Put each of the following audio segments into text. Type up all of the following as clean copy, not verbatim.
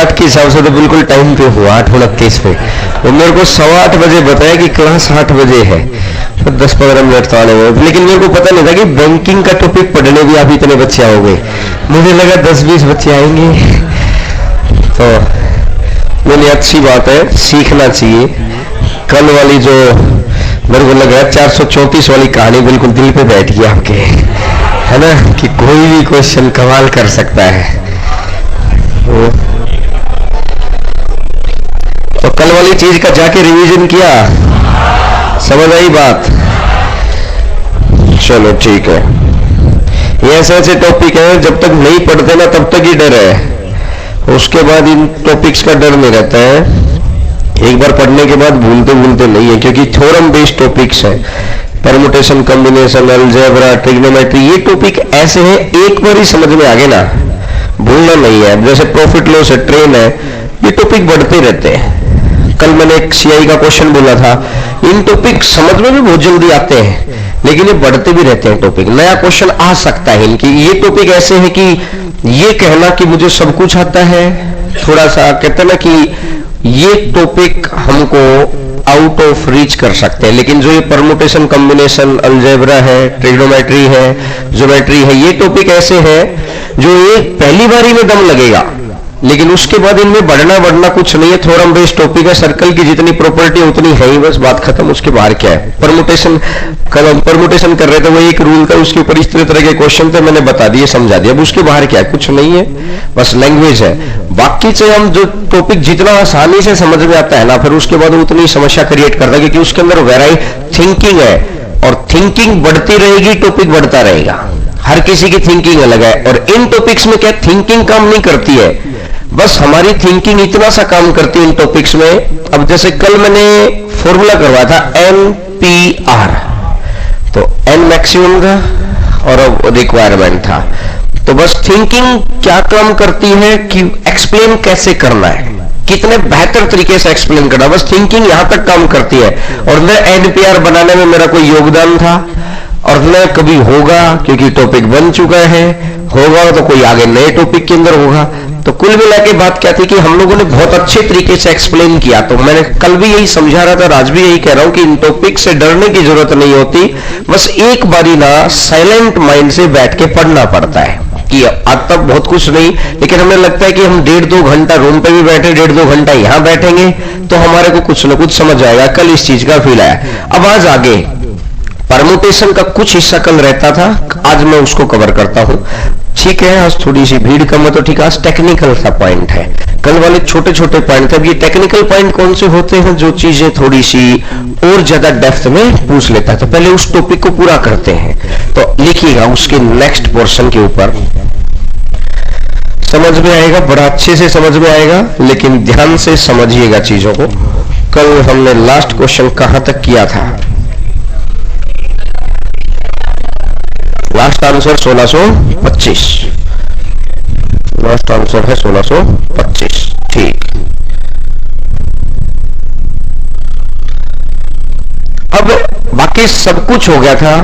8:15 के हिसाब से तो बिल्कुल टाइम पे हुआ, 8:29 पे। वो मेरे को 8:15 बजे बताया कि क्लास 8 बजे है, तो 10-15 मिनट तो आने में, लेकिन मेरे को पता नहीं था कि बैंकिंग का टॉपिक पढ़ने भी आप इतने बच्चे आओगे। मुझे लगा 10-20 बच्चे आएंगे, तो बोली अच्छी बात है, सीखना चाहिए। कल वाली जो मेरे को लग रहा है 434 वाली कहानी बिल्कुल दिल पे बैठ गई आपके, है ना, कि कोई भी क्वेश्चन कमाल कर सकता है। तो कल वाली चीज का जाके रिवीजन किया, समझ आई बात? चलो ठीक है। ये ऐसे ऐसे टॉपिक है जब तक नहीं पढ़ते ना तब तक ही डर है, उसके बाद इन टॉपिक्स का डर नहीं रहता है। एक बार पढ़ने के बाद भूलते भूलते नहीं है, क्योंकि थ्योरम बेस्ड टॉपिक्स है। परमुटेशन, कॉम्बिनेशन, अलजेब्रा, ट्रिग्नोमेट्री, ये टॉपिक ऐसे हैं एक बार ही समझ में आ गए ना, भूलना नहीं है। जैसे प्रॉफिट लॉस है, ट्रेन है, ये टॉपिक बढ़ते रहते हैं। कल मैंने एक सीआई का क्वेश्चन बोला था, इन टॉपिक समझ में भी बहुत जल्दी आते हैं, लेकिन ये बढ़ते भी रहते हैं। टॉपिक नया क्वेश्चन आ सकता है इनकी। ये टॉपिक ऐसे है कि ये कहना कि मुझे सब कुछ आता है, थोड़ा सा कहते हैं ना कि ये टॉपिक हमको आउट ऑफ रीच कर सकते हैं, लेकिन जो ये परमुटेशन, कॉम्बिनेशन, अलजेब्रा है, ट्रिग्नोमेट्री है, ज्योमेट्री है, ये टॉपिक ऐसे है जो एक पहली बारी में दम लगेगा, लेकिन उसके बाद इनमें बढ़ना कुछ नहीं है। थ्योरम बेस्ड टॉपिक है, सर्कल की जितनी प्रॉपर्टी उतनी है ही, बस बात खत्म। उसके बाहर क्या है? परमुटेशन, कल हम परमुटेशन कर रहे थे, वो एक रूल था, उसके ऊपर इस तरह के क्वेश्चन थे, मैंने बता दिए, समझा दिया। अब उसके बाहर क्या है? कुछ नहीं है, बस लैंग्वेज है। बाकी से हम जो टॉपिक जितना आसानी से समझ में आता है ना, फिर उसके बाद उतनी समस्या क्रिएट करता है, क्योंकि उसके अंदर वेराइटी थिंकिंग है, और थिंकिंग बढ़ती रहेगी, टॉपिक बढ़ता रहेगा। हर किसी की थिंकिंग अलग है, और इन टॉपिक्स में क्या थिंकिंग काम नहीं करती है, बस हमारी थिंकिंग इतना सा काम करती है इन टॉपिक्स में। अब जैसे कल मैंने फॉर्मूला करवाया था NPR, तो N मैक्सिमम था और रिक्वायरमेंट था। तो बस थिंकिंग क्या काम करती है कि एक्सप्लेन कैसे करना है, कितने बेहतर तरीके से एक्सप्लेन करना, बस थिंकिंग यहां तक काम करती है। और न NPR बनाने में मेरा कोई योगदान था, और न कभी होगा, क्योंकि टॉपिक बन चुका है। होगा तो कोई आगे नए टॉपिक के अंदर होगा। तो कुल मिला के बात क्या थी कि हम लोगों ने बहुत अच्छे तरीके से एक्सप्लेन किया। तो मैंने कल भी यही समझा रहा था, आज भी यही कह रहा हूं कि इन टॉपिक से डरने की जरूरत नहीं होती, बस एक बारी ना साइलेंट माइंड से बैठ के पढ़ना पड़ता है। कि आज तक बहुत कुछ नहीं, लेकिन हमें लगता है कि हम 1.5-2 घंटा रूम पे भी बैठे, 1.5-2 घंटा यहां बैठेंगे तो हमारे को कुछ ना कुछ समझ आएगा। कल इस चीज का फील आया। अब आज आगे परमुटेशन का कुछ हिस्सा कल रहता था, आज मैं उसको कवर करता हूं। ठीक है, आज थोड़ी सी भीड़ कम है तो ठीक है, आज टेक्निकल सा पॉइंट है। कल वाले छोटे छोटे पॉइंट थे। अब ये टेक्निकल पॉइंट कौन से होते हैं? जो चीजें थोड़ी सी और ज्यादा डेप्थ में पूछ लेता है। तो पहले उस टॉपिक को पूरा करते हैं। तो लिखिएगा उसके नेक्स्ट पोर्शन के ऊपर, समझ में आएगा, बड़ा अच्छे से समझ में आएगा, लेकिन ध्यान से समझिएगा चीजों को। कल हमने लास्ट क्वेश्चन कहां तक किया था? Last answer 1625। लास्ट आंसर है 1625। ठीक, अब बाकी सब कुछ हो गया था,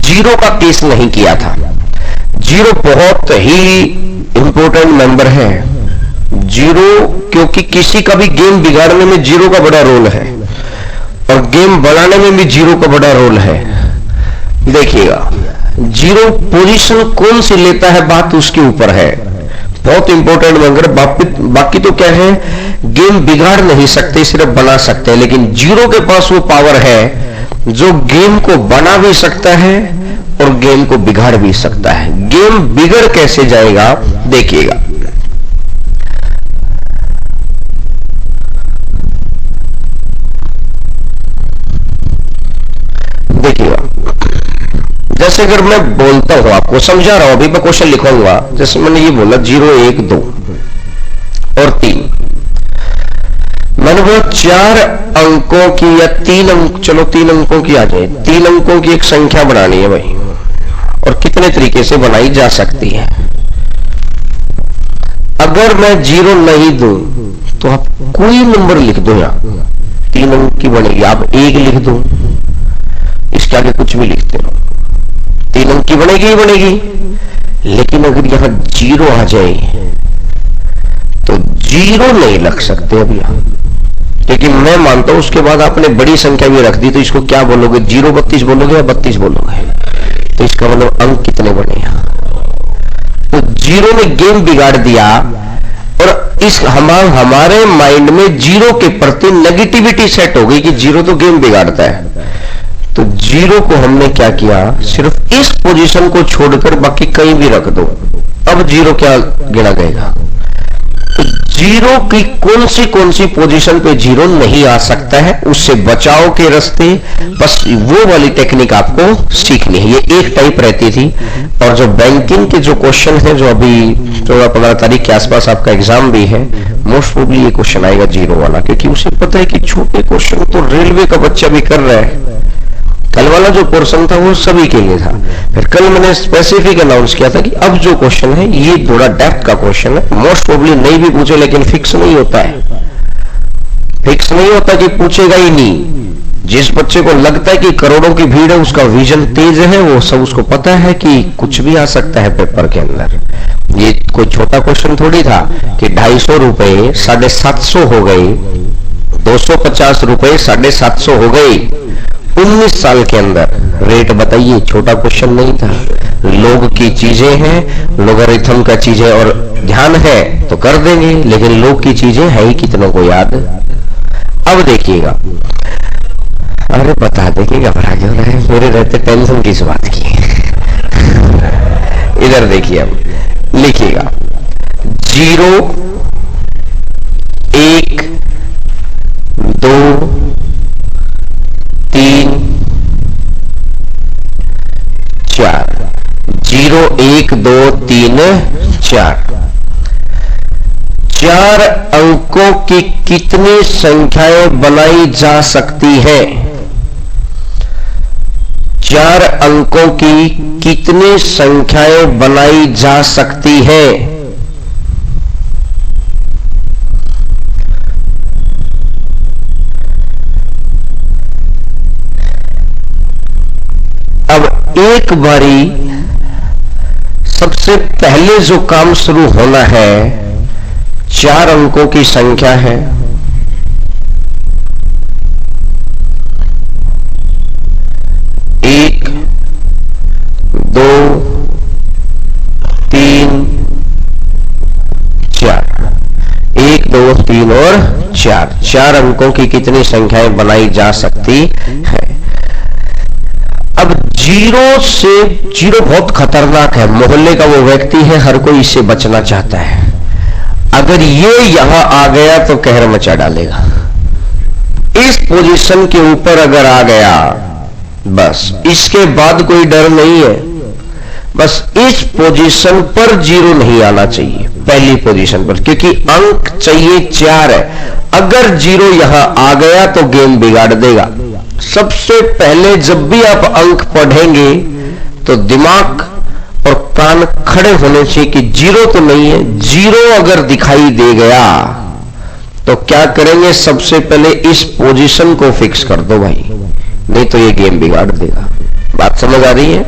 जीरो का केस नहीं किया था। जीरो बहुत ही इंपॉर्टेंट मेंबर है। जीरो, क्योंकि किसी का भी गेम बिगाड़ने में जीरो का बड़ा रोल है, और गेम बढ़ाने में भी जीरो का बड़ा रोल है। देखिएगा, जीरो पोजीशन कौन सी लेता है, बात उसके ऊपर है। बहुत इंपॉर्टेंट मेंबर। बाकी तो क्या है, गेम बिगाड़ नहीं सकते, सिर्फ बना सकते हैं। लेकिन जीरो के पास वो पावर है जो गेम को बना भी सकता है और गेम को बिगाड़ भी सकता है। गेम बिगड़ कैसे जाएगा देखिएगा। देखिएगा, जैसे अगर मैं बोलता हूं, आपको समझा रहा हूं, अभी मैं क्वेश्चन लिखूंगा। जैसे मैंने ये बोला 0, 1, 2 और 3, मैंने वो 4 अंकों की या 3 अंक, चलो 3 अंकों की आ जाए, 3 अंकों की एक संख्या बनानी है भाई, और कितने तरीके से बनाई जा सकती है। अगर मैं 0 नहीं दूं तो आप कोई नंबर लिख दो, यहां 3 अंक की बनेगी, आप 1 लिख दो, इसके आगे कुछ भी लिखते हो, 3 अंक की बनेगी ही बनेगी। लेकिन अगर यहां 0 आ जाए तो जीरो नहीं लग सकते अब यहां, क्योंकि मैं मानता हूं उसके बाद आपने बड़ी संख्या भी रख दी, तो इसको क्या बोलोगे, 032 बोलोगे या 32 बोलोगे, तो इसका मतलब अंक कितने बने यहां। तो जीरो ने गेम बिगाड़ दिया, और इस हमारे माइंड में जीरो के प्रति नेगेटिविटी सेट हो गई कि जीरो तो गेम बिगाड़ता है। तो जीरो को हमने क्या किया, सिर्फ इस पोजीशन को छोड़कर बाकी कहीं भी रख दो, अब जीरो क्या गिना गएगा। तो जीरो की कौन सी पोजीशन पे जीरो नहीं आ सकता है, उससे बचाव के रास्ते बस वो वाली टेक्निक आपको सीखनी है। ये एक टाइप रहती थी, और जो बैंकिंग के जो क्वेश्चन है, जो अभी 14-15 तारीख के आसपास आपका एग्जाम भी है, मोस्ट प्रोबेबली ये क्वेश्चन आएगा जीरो वाला, क्योंकि उसे पता है कि छोटे क्वेश्चन तो रेलवे का बच्चा भी कर रहा है। कल वाला जो पोर्शन था वो सभी के लिए था, फिर कल मैंने स्पेसिफिक अनाउंस किया था कि अब जो क्वेश्चन है ये थोड़ा डेप्थ का क्वेश्चन है, मोस्ट प्रोबेबली नहीं भी पूछे, लेकिन फिक्स नहीं होता है, फिक्स नहीं होता कि पूछेगा ही नहीं। जिस बच्चे को लगता है कि करोड़ों की भीड़ है, उसका विजन तेज है, वो सब उसको पता है कि कुछ भी आ सकता है पेपर के अंदर। ये कोई छोटा क्वेश्चन थोड़ी था कि 250 रुपए 750 हो गए, 250 रुपए 750 हो गए 19 साल के अंदर, रेट बताइए। छोटा क्वेश्चन नहीं था, लोग की चीजें हैं, लोगरिथम का चीजें, और ध्यान है तो कर देंगे, लेकिन लोग की चीजें है ही कितनों को याद। अब देखिएगा, अरे बता देंगे, घबरा क्यों रहे, मेरे रहते टेंशन किस बात की। इधर देखिए, अब लिखिएगा 0 1 2 3 4, 0 1 2 3 4, 4 अंकों की कितनी संख्याएं बनाई जा सकती है। 4 अंकों की कितनी संख्याएं बनाई जा सकती है। अब एक बारी सबसे पहले जो काम शुरू होना है, 4 अंकों की संख्या है, एक 2 3 4, 1 2 3 और 4, 4 अंकों की कितनी संख्याएं बनाई जा सकती है। अब जीरो बहुत खतरनाक है, मोहल्ले का वो व्यक्ति है, हर कोई इससे बचना चाहता है। अगर ये यहां आ गया तो कहर मचा डालेगा। इस पोजीशन के ऊपर अगर आ गया, बस इसके बाद कोई डर नहीं है। बस इस पोजीशन पर जीरो नहीं आना चाहिए, पहली पोजीशन पर, क्योंकि अंक चाहिए 4 है। अगर जीरो यहां आ गया तो गेम बिगाड़ देगा। सबसे पहले जब भी आप अंक पढ़ेंगे तो दिमाग और कान खड़े होने चाहिए कि जीरो तो नहीं है। जीरो अगर दिखाई दे गया तो क्या करेंगे, सबसे पहले इस पोजीशन को फिक्स कर दो भाई, नहीं तो ये गेम बिगाड़ देगा। बात समझ आ रही है।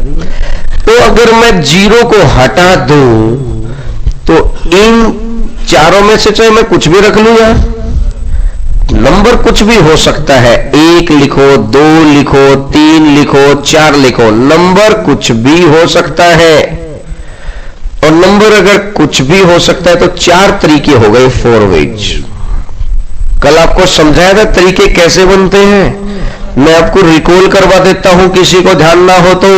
तो अगर मैं जीरो को हटा दूं तो इन चारों में से चाहे मैं कुछ भी रख लूं, यार नंबर कुछ भी हो सकता है, 1 लिखो, 2 लिखो, 3 लिखो, 4 लिखो, नंबर कुछ भी हो सकता है। और नंबर अगर कुछ भी हो सकता है तो 4 तरीके हो गए, 4 वेज। कल आपको समझाया था तरीके कैसे बनते हैं, मैं आपको रिकॉल करवा देता हूं किसी को ध्यान ना हो तो।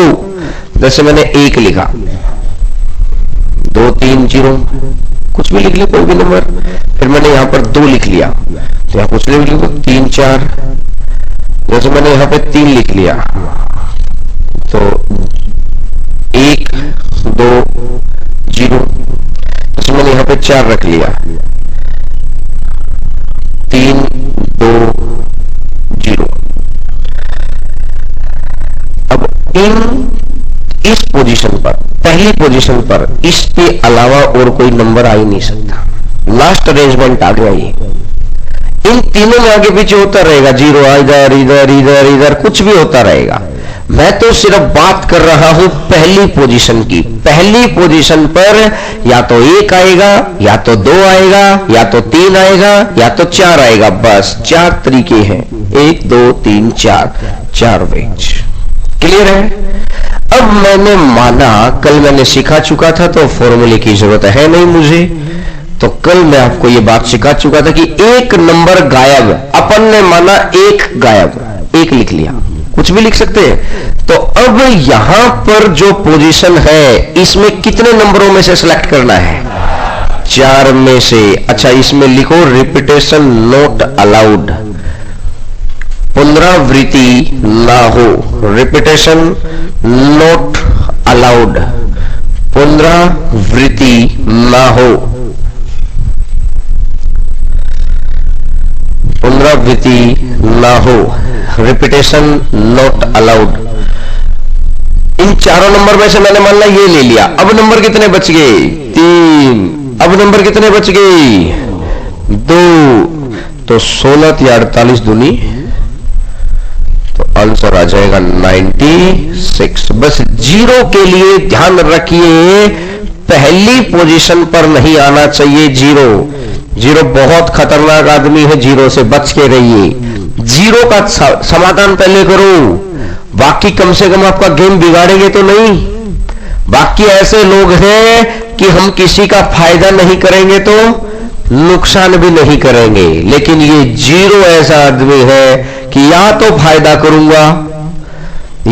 जैसे मैंने 1 लिखा, 2 3 0, कुछ भी लिख लिया, कोई भी नंबर। फिर मैंने यहां पर 2 लिख लिया, तो यहां कुछ लिख लिया, 3 4। जैसे मैंने यहां पे 3 लिख लिया तो 1 2 0। जैसे मैंने यहां पे 4 रख लिया, 3 2 0। अब इस पोजीशन पर, पहली पोजीशन पर, इसके अलावा और कोई नंबर आ ही नहीं सकता। लास्ट अरेंजमेंट आ गया ये। इन तीनों में आगे पीछे होता रहेगा, जीरो इधर इधर इधर इधर कुछ भी होता रहेगा। मैं तो सिर्फ बात कर रहा हूं पहली पोजीशन की। पहली पोजीशन पर या तो 1 आएगा, या तो 2 आएगा, या तो 3 आएगा, या तो 4 आएगा। बस 4 तरीके हैं, 1 2 3 4 वेज। क्लियर है? अब मैंने माना, कल मैंने सिखा चुका था तो फॉर्मूले की जरूरत है नहीं मुझे, तो कल मैं आपको यह बात सिखा चुका था कि एक नंबर गायब, अपन ने माना 1 गायब, 1 लिख लिया, कुछ भी लिख सकते हैं। तो अब यहां पर जो पोजीशन है इसमें कितने नंबरों में से सिलेक्ट करना है? 4 में से। अच्छा, इसमें लिखो रिपीटेशन नॉट अलाउड, पुनरावृत्ति ना हो। रिपीटेशन नॉट अलाउड, पुनरावृत्ति ना हो, पुनरावृत्ति ना हो, रिपीटेशन नॉट अलाउड। इन चारों नंबर में से मैंने मान ला ये ले लिया। अब नंबर कितने बच गए? 3। अब नंबर कितने बच गए? 2। तो 16 या 48 दूनी, तो आंसर आ जाएगा 96। बस 0 के लिए ध्यान रखिए, पहली पोजीशन पर नहीं आना चाहिए 0 बहुत खतरनाक आदमी है, 0 से बच के रहिए। 0 का समाधान पहले करो, बाकी कम से कम आपका गेम बिगाड़ेंगे तो नहीं। बाकी ऐसे लोग हैं कि हम किसी का फायदा नहीं करेंगे तो नुकसान भी नहीं करेंगे, लेकिन ये 0 ऐसा आदमी है कि या तो फायदा करूंगा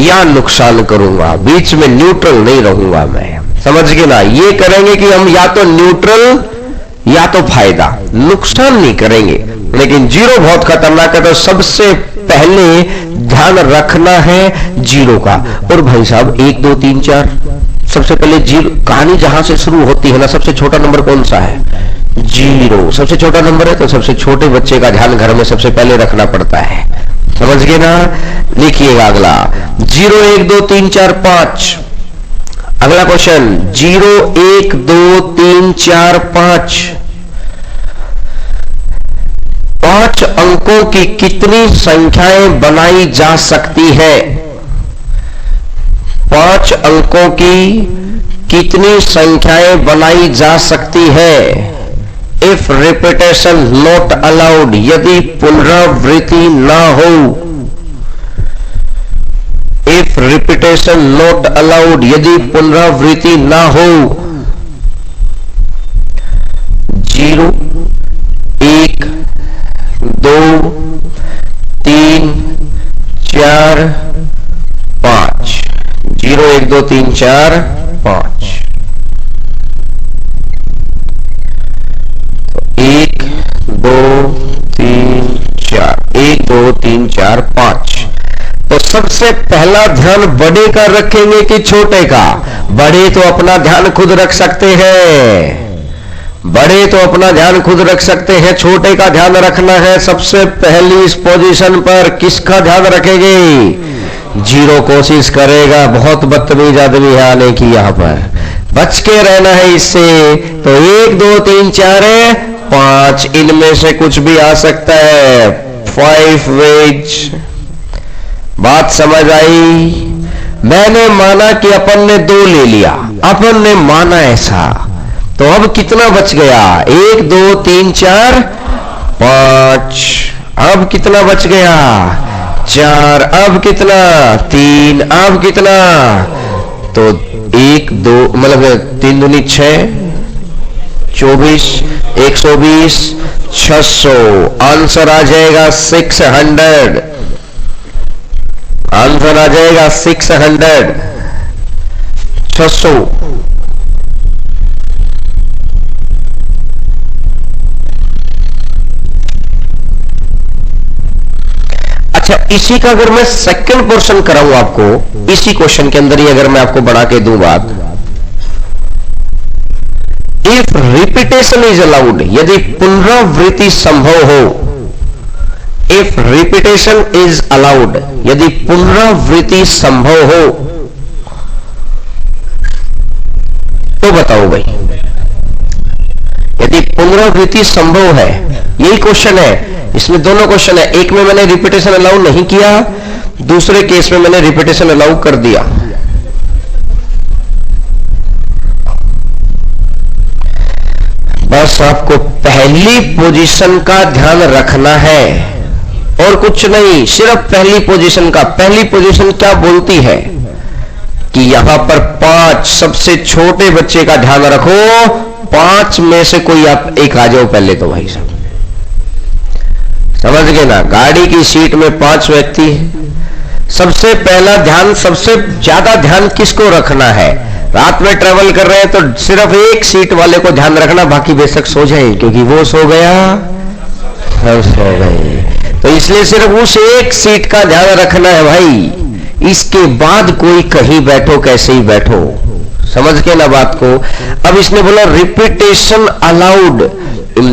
या नुकसान करूंगा, बीच में न्यूट्रल नहीं रहूंगा मैं। समझ गए ना? ये करेंगे कि हम या तो न्यूट्रल या तो फायदा, नुकसान नहीं करेंगे। लेकिन 0 बहुत खतरनाक है, तो सबसे पहले ध्यान रखना है 0 का। और भाई साहब 1 2 3 4, सबसे पहले 0, कहानी जहां से शुरू होती है ना, सबसे छोटा नंबर कौन सा है? 0 सबसे छोटा नंबर है, तो सबसे छोटे बच्चे का ध्यान घर में सबसे पहले रखना पड़ता है। समझ गए ना? लिखिएगा अगला 0 1 2 3 4 5। अगला क्वेश्चन 0 1 2 3 4 5। 5 अंकों की कितनी संख्याएं बनाई जा सकती है? 5 अंकों की कितनी संख्याएं बनाई जा सकती है? इफ रिपीटेशन नॉट अलाउड, यदि पुनरावृत्ति ना हो। इफ रिपीटेशन नॉट अलाउड, यदि पुनरावृत्ति ना हो। 0 1 2 3 4 5। 0 1 2 3 4 5। 1 2 3 4, 1 2 3 4 5। तो सबसे पहला ध्यान बड़े का रखेंगे कि छोटे का? बड़े तो अपना ध्यान खुद रख सकते हैं, बड़े तो अपना ध्यान खुद रख सकते हैं, छोटे का ध्यान रखना है। सबसे पहली इस पोजीशन पर किसका ध्यान रखेंगे? 0 कोशिश करेगा, बहुत बदतमीज आदमी है आने की, यहां पर बच के रहना है इससे। तो 1 2 3 4 5, इनमें से कुछ भी आ सकता है। 5 वेज। बात समझ आई? मैंने माना कि अपन ने 2 ले लिया, अपन ने माना ऐसा, तो अब कितना बच गया? 1 2 3 4 5। अब कितना बच गया? 4। अब कितना? 3। अब कितना? तो 1 2 मतलब 3 दूनी 6, 24 120 600। आंसर आ जाएगा 600। आंसर आ जाएगा 600, 600। अच्छा, इसी का अगर मैं सेकंड पोर्शन कराऊं आपको, इसी क्वेश्चन के अंदर ही अगर मैं आपको बढ़ा के दूं बात, इफ रिपीटेशन इज अलाउड, यदि पुनरावृत्ति संभव हो। इफ रिपीटेशन इज अलाउड, यदि पुनरावृत्ति संभव हो, तो बताओ भाई। यदि पुनरावृत्ति संभव है, यही क्वेश्चन है, इसमें दोनों क्वेश्चन है। एक में मैंने रिपीटेशन अलाउ नहीं किया, दूसरे केस में मैंने रिपीटेशन अलाउ कर दिया। बस आपको पहली पोजीशन का ध्यान रखना है और कुछ नहीं, सिर्फ पहली पोजीशन का। पहली पोजीशन क्या बोलती है कि यहां पर 5 सबसे छोटे बच्चे का ध्यान रखो, 5 में से कोई आप एक आ जाओ पहले तो भाई साहब, समझ गए ना। गाड़ी की सीट में 5 व्यक्ति हैं, सबसे पहला ध्यान, सबसे ज्यादा ध्यान किसको रखना है? रात में ट्रेवल कर रहे हैं तो सिर्फ एक सीट वाले को ध्यान रखना, बाकी बेशक सो जाए, क्योंकि वो सो गया हम सो गए। तो इसलिए सिर्फ उस एक सीट का ध्यान रखना है भाई। इसके बाद कोई कहीं बैठो कैसे ही बैठो, समझ के ना बात को। अब इसने बोला रिपीटेशन अलाउड,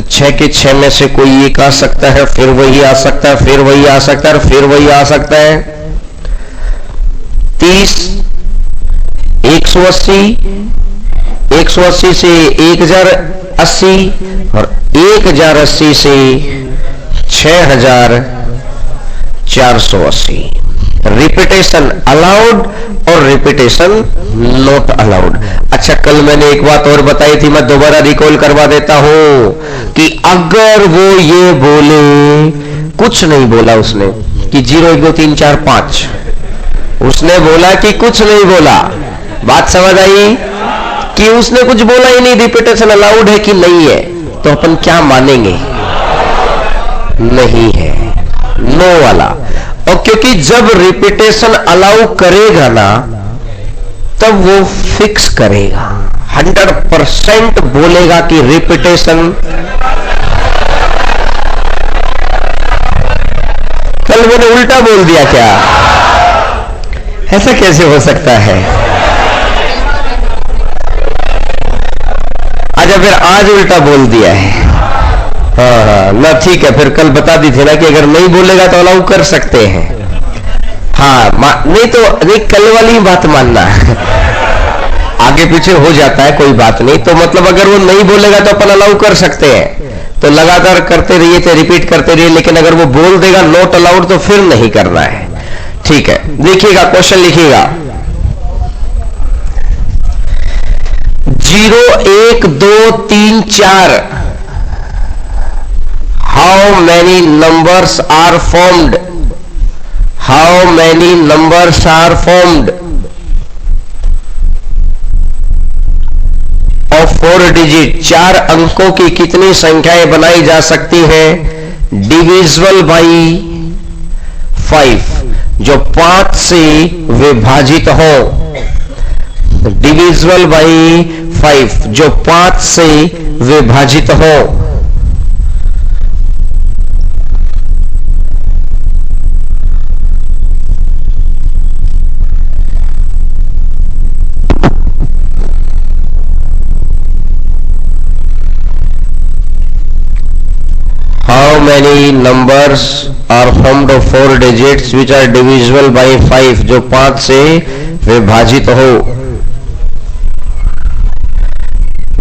6 के 6 में से कोई एक आ सकता है, फिर वही आ सकता है, फिर वही आ सकता है, फिर वही आ सकता है। 30, 180, 180 से 1080 और 1080 से 6480। रिपीटेशन अलाउड और रिपीटेशन नॉट अलाउड। अच्छा, कल मैंने एक बात और बताई थी, मैं दोबारा रिकॉल करवा देता हूं कि अगर वो ये बोले, कुछ नहीं बोला उसने कि 0 1 2 3 4 5, उसने बोला कि कुछ नहीं बोला, बात समझ आई? कि उसने कुछ बोला ही नहीं, रिपीटेशन अलाउड है कि नहीं है, तो अपन क्या मानेंगे? नहीं है, नो वाला। और क्योंकि जब रिपीटेशन अलाउ करेगा ना, तब वो फिक्स करेगा, 100% बोलेगा कि रिपीटेशन। कल मैंने उल्टा बोल दिया क्या? ऐसा कैसे हो सकता है? अच्छा, फिर आज उल्टा बोल दिया है। हाँ ना, ठीक है, फिर कल बता दी थी ना कि अगर नहीं बोलेगा तो अलाउ कर सकते हैं। हाँ, नहीं तो नहीं, कल वाली ही बात मानना। आगे पीछे हो जाता है, कोई बात नहीं। तो मतलब अगर वो नहीं बोलेगा तो अपन अलाउ कर सकते हैं, तो लगातार करते रहिए, तो रिपीट करते रहिए। लेकिन अगर वो बोल देगा नॉट अलाउड, तो फिर नहीं करना है। ठीक है, देखिएगा, क्वेश्चन लिखिएगा। 0 1 2 3 4 How many numbers are formed? How many numbers are formed of 4 digit? 4 अंकों की कितनी संख्याएं बनाई जा सकती हैं? डिविजिबल बाई 5, जो 5 से विभाजित हो। डिविजिबल बाई 5, जो 5 से विभाजित हो। How many numbers are formed of 4 digits which are divisible by 5, जो 5 से विभाजित हो?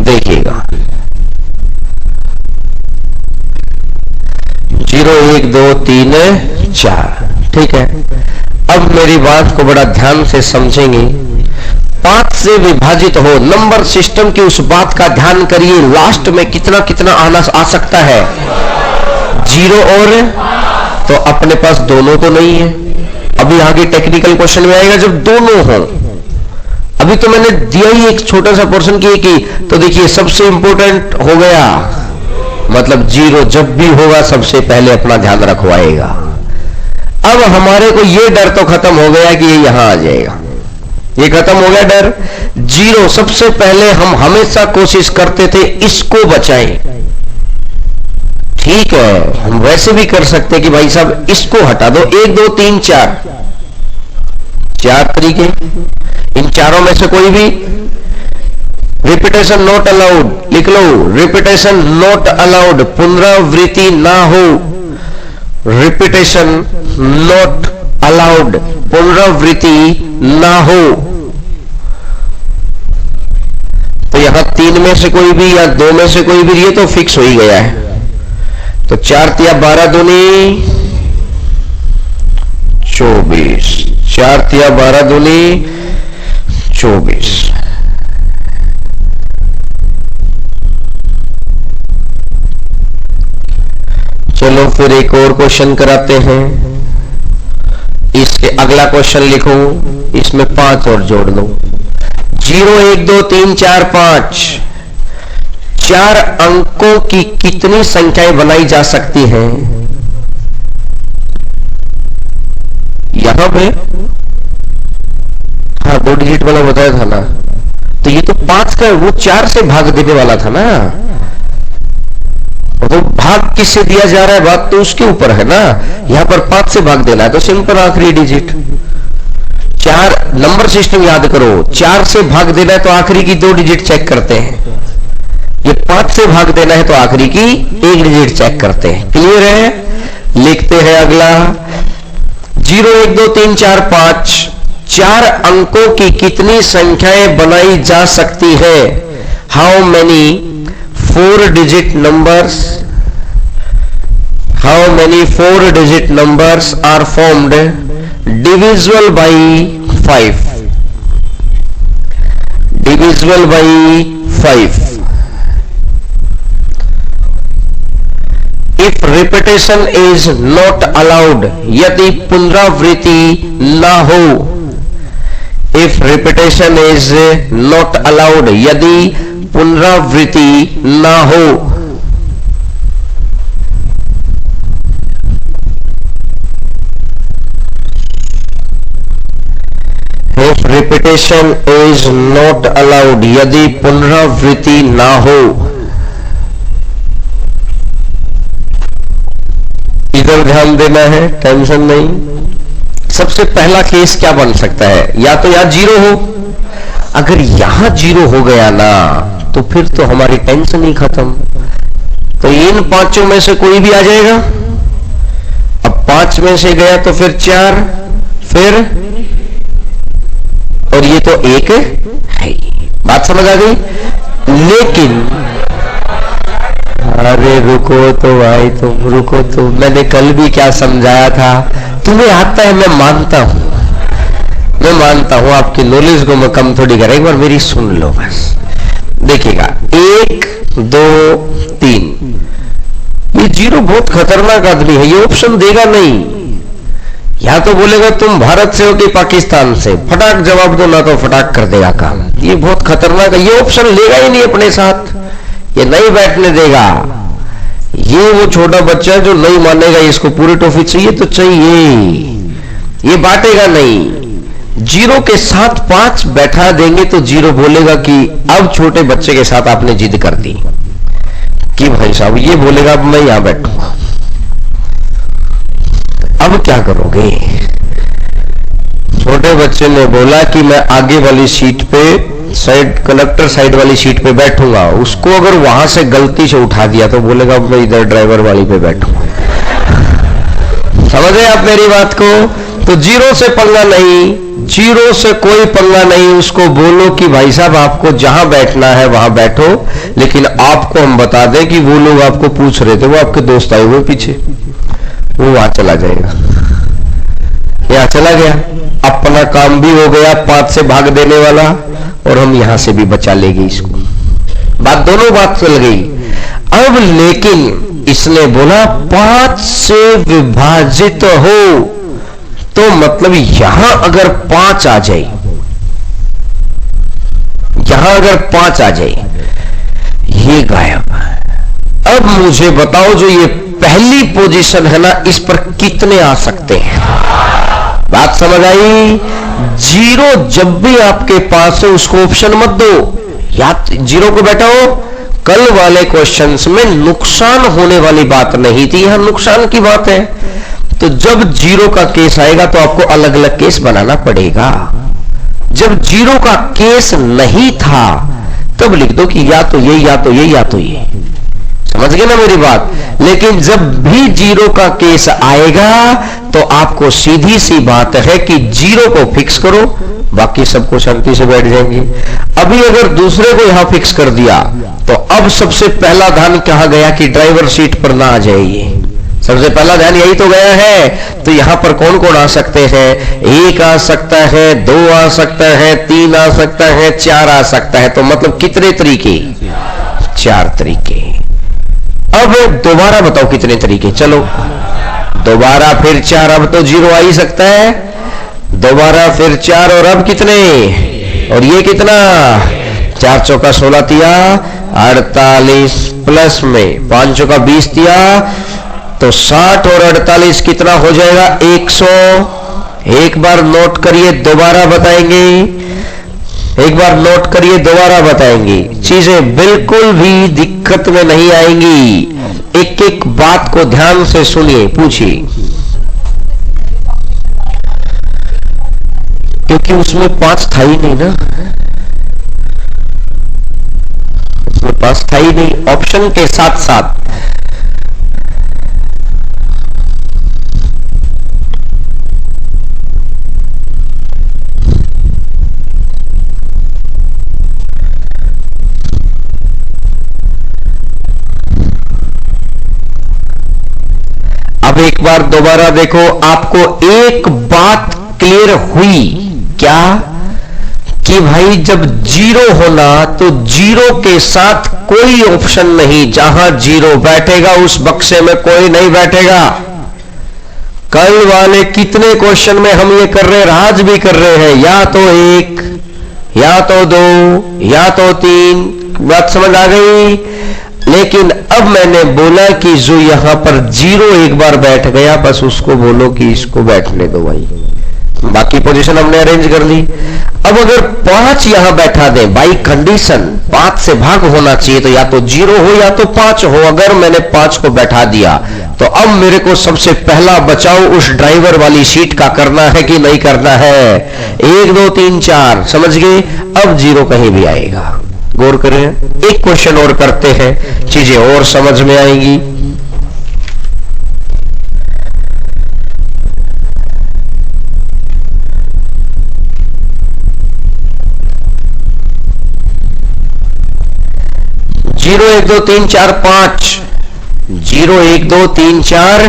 देखिएगा, 0 1 2 3 4। ठीक है, अब मेरी बात को बड़ा ध्यान से समझेंगे। 5 से विभाजित हो, नंबर सिस्टम की उस बात का ध्यान करिए, लास्ट में कितना कितना आना आ सकता है? 0 और, तो अपने पास दोनों तो नहीं है। अभी आगे टेक्निकल क्वेश्चन में आएगा जब दोनों हो। अभी तो मैंने दिया ही एक छोटा सा पोर्शन की, तो देखिए सबसे इंपॉर्टेंट हो गया, मतलब 0 जब भी होगा सबसे पहले अपना ध्यान रखवाएगा। अब हमारे को ये डर तो खत्म हो गया कि ये यहां आ जाएगा, ये खत्म हो गया डर। 0 सबसे पहले हम हमेशा कोशिश करते थे इसको बचाएं। ठीक है, हम वैसे भी कर सकते हैं कि भाई साहब इसको हटा दो, 1 2 3 4, 4 तरीके, इन चारों में से कोई भी। रिपीटेशन नॉट अलाउड लिख लो, रिपीटेशन नॉट अलाउड, पुनरावृत्ति ना हो। रिपीटेशन नॉट अलाउड, पुनरावृत्ति ना हो। तो यहां 3 में से कोई भी या 2 में से कोई भी, ये तो फिक्स हो ही गया है। तो 4 या 12 दूनी 24, 4 तिया 12 दूनी 24। चलो फिर एक और क्वेश्चन कराते हैं। इसके अगला क्वेश्चन लिखो, इसमें 5 और जोड़ दो। 0 1 2 3 4 5 4 अंकों की कितनी संख्याएं बनाई जा सकती हैं? यहां पे हाँ 2 डिजिट वाला बताया था ना, तो ये तो 5 का वो 4 से भाग देने वाला था ना, तो भाग किससे दिया जा रहा है, बात तो उसके ऊपर है ना। यहां पर 5 से भाग देना है तो सिंपल आखिरी डिजिट। 4 नंबर सिस्टम याद करो, 4 से भाग देना है तो आखिरी की 2 डिजिट चेक करते हैं। ये 5 से भाग देना है तो आखिरी की 1 डिजिट चेक करते हैं। क्लियर है? लिखते हैं अगला। 0 1 2 3 4 5 4 अंकों की कितनी संख्याएं बनाई जा सकती है? How many 4 digit numbers, how many 4 digit numbers are formed divisible by 5? Divisible by 5. If repetition is not allowed, यदि पुनरावृत्ति ना हो, if repetition is not allowed, यदि पुनरावृत्ति ना हो, if repetition is not allowed, यदि पुनरावृत्ति ना हो, इधर ध्यान देना है, टेंशन नहीं। सबसे पहला केस क्या बन सकता है? या तो या 0 हो, अगर यहां 0 हो गया ना तो फिर तो हमारी टेंशन ही खत्म। तो इन 5 में से कोई भी आ जाएगा। अब 5 में से गया तो फिर 4, फिर और ये तो 1 है। बात समझ आ गई? लेकिन अरे रुको तो भाई, तुम रुको तो, मैंने कल भी क्या समझाया था, तुम्हें आता है, मैं मानता हूं, मैं मानता हूं आपकी नॉलेज को मैं कम थोड़ी करें, एक बार मेरी सुन लो बस। देखिएगा 1 2 3, ये 0 बहुत खतरनाक आदमी है, ये ऑप्शन देगा नहीं। या तो बोलेगा तुम भारत से हो कि पाकिस्तान से, फटाक जवाब दो, ना तो फटाक कर देगा काम। ये बहुत खतरनाक है, ये ऑप्शन लेगा ही नहीं अपने साथ, ये नहीं बैठने देगा। ये वो छोटा बच्चा है जो नहीं मानेगा, इसको पूरी टॉफी चाहिए तो चाहिए, ये बांटेगा नहीं। 0 के साथ 5 बैठा देंगे तो 0 बोलेगा कि अब छोटे बच्चे के साथ आपने जिद कर दी कि भाई साहब, ये बोलेगा अब मैं यहां बैठूंगा। अब क्या करोगे? छोटे बच्चे ने बोला कि मैं आगे वाली सीट पे, साइड कंडक्टर साइड वाली सीट पे बैठूंगा, उसको अगर वहां से गलती से उठा दिया तो बोलेगा मैं इधर ड्राइवर वाली पे बैठूंगा। समझे आप मेरी बात को? तो 0 से पंगा नहीं, 0 से कोई पंगा नहीं। उसको बोलो कि भाई साहब आपको जहां बैठना है वहां बैठो, लेकिन आपको हम बता दें कि वो लोग आपको पूछ रहे थे, वो आपके दोस्त आए हुए पीछे, वो वहां चला जाएगा। यहाँ चला गया, अपना काम भी हो गया, 5 से भाग देने वाला, और हम यहां से भी बचा लेंगे इसको। बात दोनों बात चल गई। अब लेकिन इसने बोला 5 से विभाजित हो, तो मतलब यहां अगर 5 आ जाए, यहां अगर 5 आ जाए, ये गायब। अब मुझे बताओ जो ये पहली पोजीशन है ना, इस पर कितने आ सकते हैं? बात समझ आई? 0 जब भी आपके पास है उसको ऑप्शन मत दो, या 0 को बैठाओ। कल वाले क्वेश्चंस में नुकसान होने वाली बात नहीं थी, यहां नुकसान की बात है। तो जब 0 का केस आएगा तो आपको अलग अलग केस बनाना पड़ेगा। जब 0 का केस नहीं था तब लिख दो कि या तो ये, या तो ये, या तो ये। समझ गए ना मेरी बात? लेकिन जब भी 0 का केस आएगा तो आपको सीधी सी बात है कि 0 को फिक्स करो, बाकी सबको शांति से बैठ जाएंगे। अभी अगर दूसरे को यहां फिक्स कर दिया तो अब सबसे पहला ध्यान कहा गया कि ड्राइवर सीट पर ना आ जाइए। सबसे पहला ध्यान यही तो गया है। तो यहां पर कौन कौन आ सकते हैं? 1 आ सकता है, 2 आ सकता है, 3 आ सकता है, 4 आ सकता है। तो मतलब कितने तरीके? 4 तरीके। अब दोबारा बताओ कितने तरीके? चलो दोबारा फिर 4, अब तो 0 आ ही सकता है। दोबारा फिर 4 और अब कितने? और ये कितना? 4 चौका 16 तिया 48 प्लस में 5 चौका 20 तिया तो 60 और 48 कितना हो जाएगा? 100। एक बार नोट करिए, दोबारा बताएंगे। एक बार नोट करिए, दोबारा बताएंगे। चीजें बिल्कुल भी दिक्कत में नहीं आएंगी। एक एक बात को ध्यान से सुनिए, पूछिए, क्योंकि उसमें 5 था ही नहीं ना, उसमें 5 था ही नहीं। ऑप्शन के साथ साथ अब एक बार दोबारा देखो, आपको एक बात क्लियर हुई क्या? कि भाई जब 0 होना तो 0 के साथ कोई ऑप्शन नहीं। जहां 0 बैठेगा उस बक्से में कोई नहीं बैठेगा। कल वाले कितने क्वेश्चन में हम ये कर रहे हैं, आज भी कर रहे हैं, या तो 1 या तो 2 या तो 3। बात समझ आ गई? लेकिन अब मैंने बोला कि जो यहां पर 0 एक बार बैठ गया, बस उसको बोलो कि इसको बैठने दो भाई। बाकी पोजीशन हमने अरेंज कर ली। अब अगर 5 यहां बैठा दे बाई कंडीशन, 5 से भाग होना चाहिए, तो या तो 0 हो या तो 5 हो। अगर मैंने 5 को बैठा दिया तो अब मेरे को सबसे पहला बचाव उस ड्राइवर वाली सीट का करना है कि नहीं करना है? 1 2 3 4, समझ गए? अब 0 कहीं भी आएगा। गौर करें, एक क्वेश्चन और करते हैं, चीजें और समझ में आएंगी। जीरो 1 2 3 4 5, 0 1 2 3 4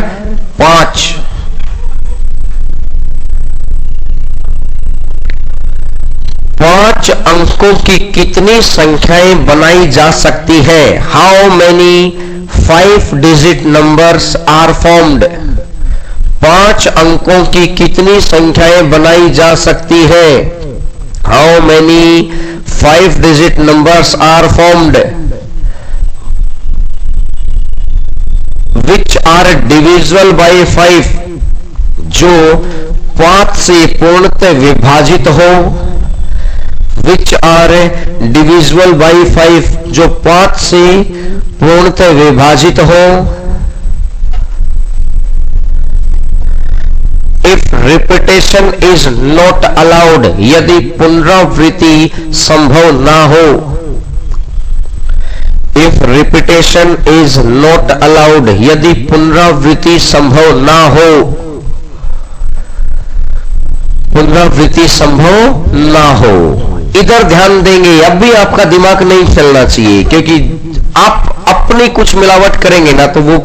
5। पांच अंकों की कितनी संख्याएं बनाई जा सकती है? How many 5 digit numbers are formed? 5 अंकों की कितनी संख्याएं बनाई जा सकती है? How many 5 digit numbers are formed which are divisible by 5? जो 5 से पूर्णतः विभाजित हो। विच आर डिविजिबल बाई 5, जो 5 से पूर्णतः विभाजित हो। If repetition is not allowed, यदि पुनरावृत्ति संभव ना हो। If repetition is not allowed, यदि पुनरावृत्ति संभव ना हो। पुनरावृत्ति संभव ना हो, इधर ध्यान देंगे। अब भी आपका दिमाग नहीं चलना चाहिए, क्योंकि आप अपनी कुछ मिलावट करेंगे ना तो वो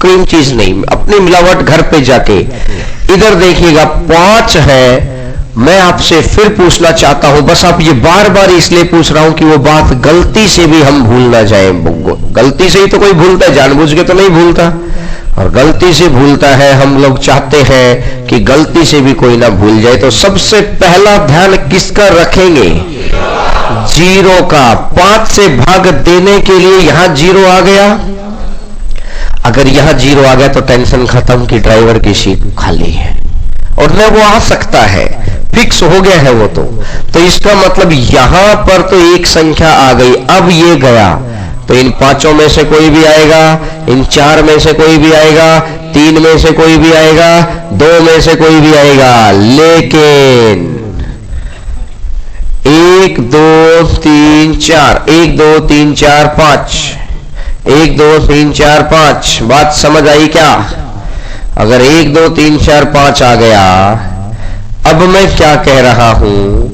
क्रीम चीज नहीं। अपनी मिलावट घर पे जाके इधर देखिएगा, 5 है। मैं आपसे फिर पूछना चाहता हूं, बस आप ये बार बार इसलिए पूछ रहा हूं कि वो बात गलती से भी हम भूल ना जाए। गलती से ही तो कोई भूलता है, जानबूझ के तो नहीं भूलता। और गलती से भूलता है, हम लोग चाहते हैं कि गलती से भी कोई ना भूल जाए। तो सबसे पहला ध्यान किसका रखेंगे? 0 का। 5 से भाग देने के लिए यहां 0 आ गया। अगर यहां 0 आ गया तो टेंशन खत्म कि ड्राइवर की सीट खाली है, और न वो आ सकता है, फिक्स हो गया है वो। तो इसका मतलब यहां पर तो एक संख्या आ गई। अब ये गया तो इन 5 में से कोई भी आएगा, इन 4 में से कोई भी आएगा, 3 में से कोई भी आएगा, 2 में से कोई भी आएगा। लेकिन 1 2 3 4, 1 2 3 4 5, 1 2 3 4 5। बात समझ आई क्या? अगर 1 2 3 4 5 आ गया, अब मैं क्या कह रहा हूं?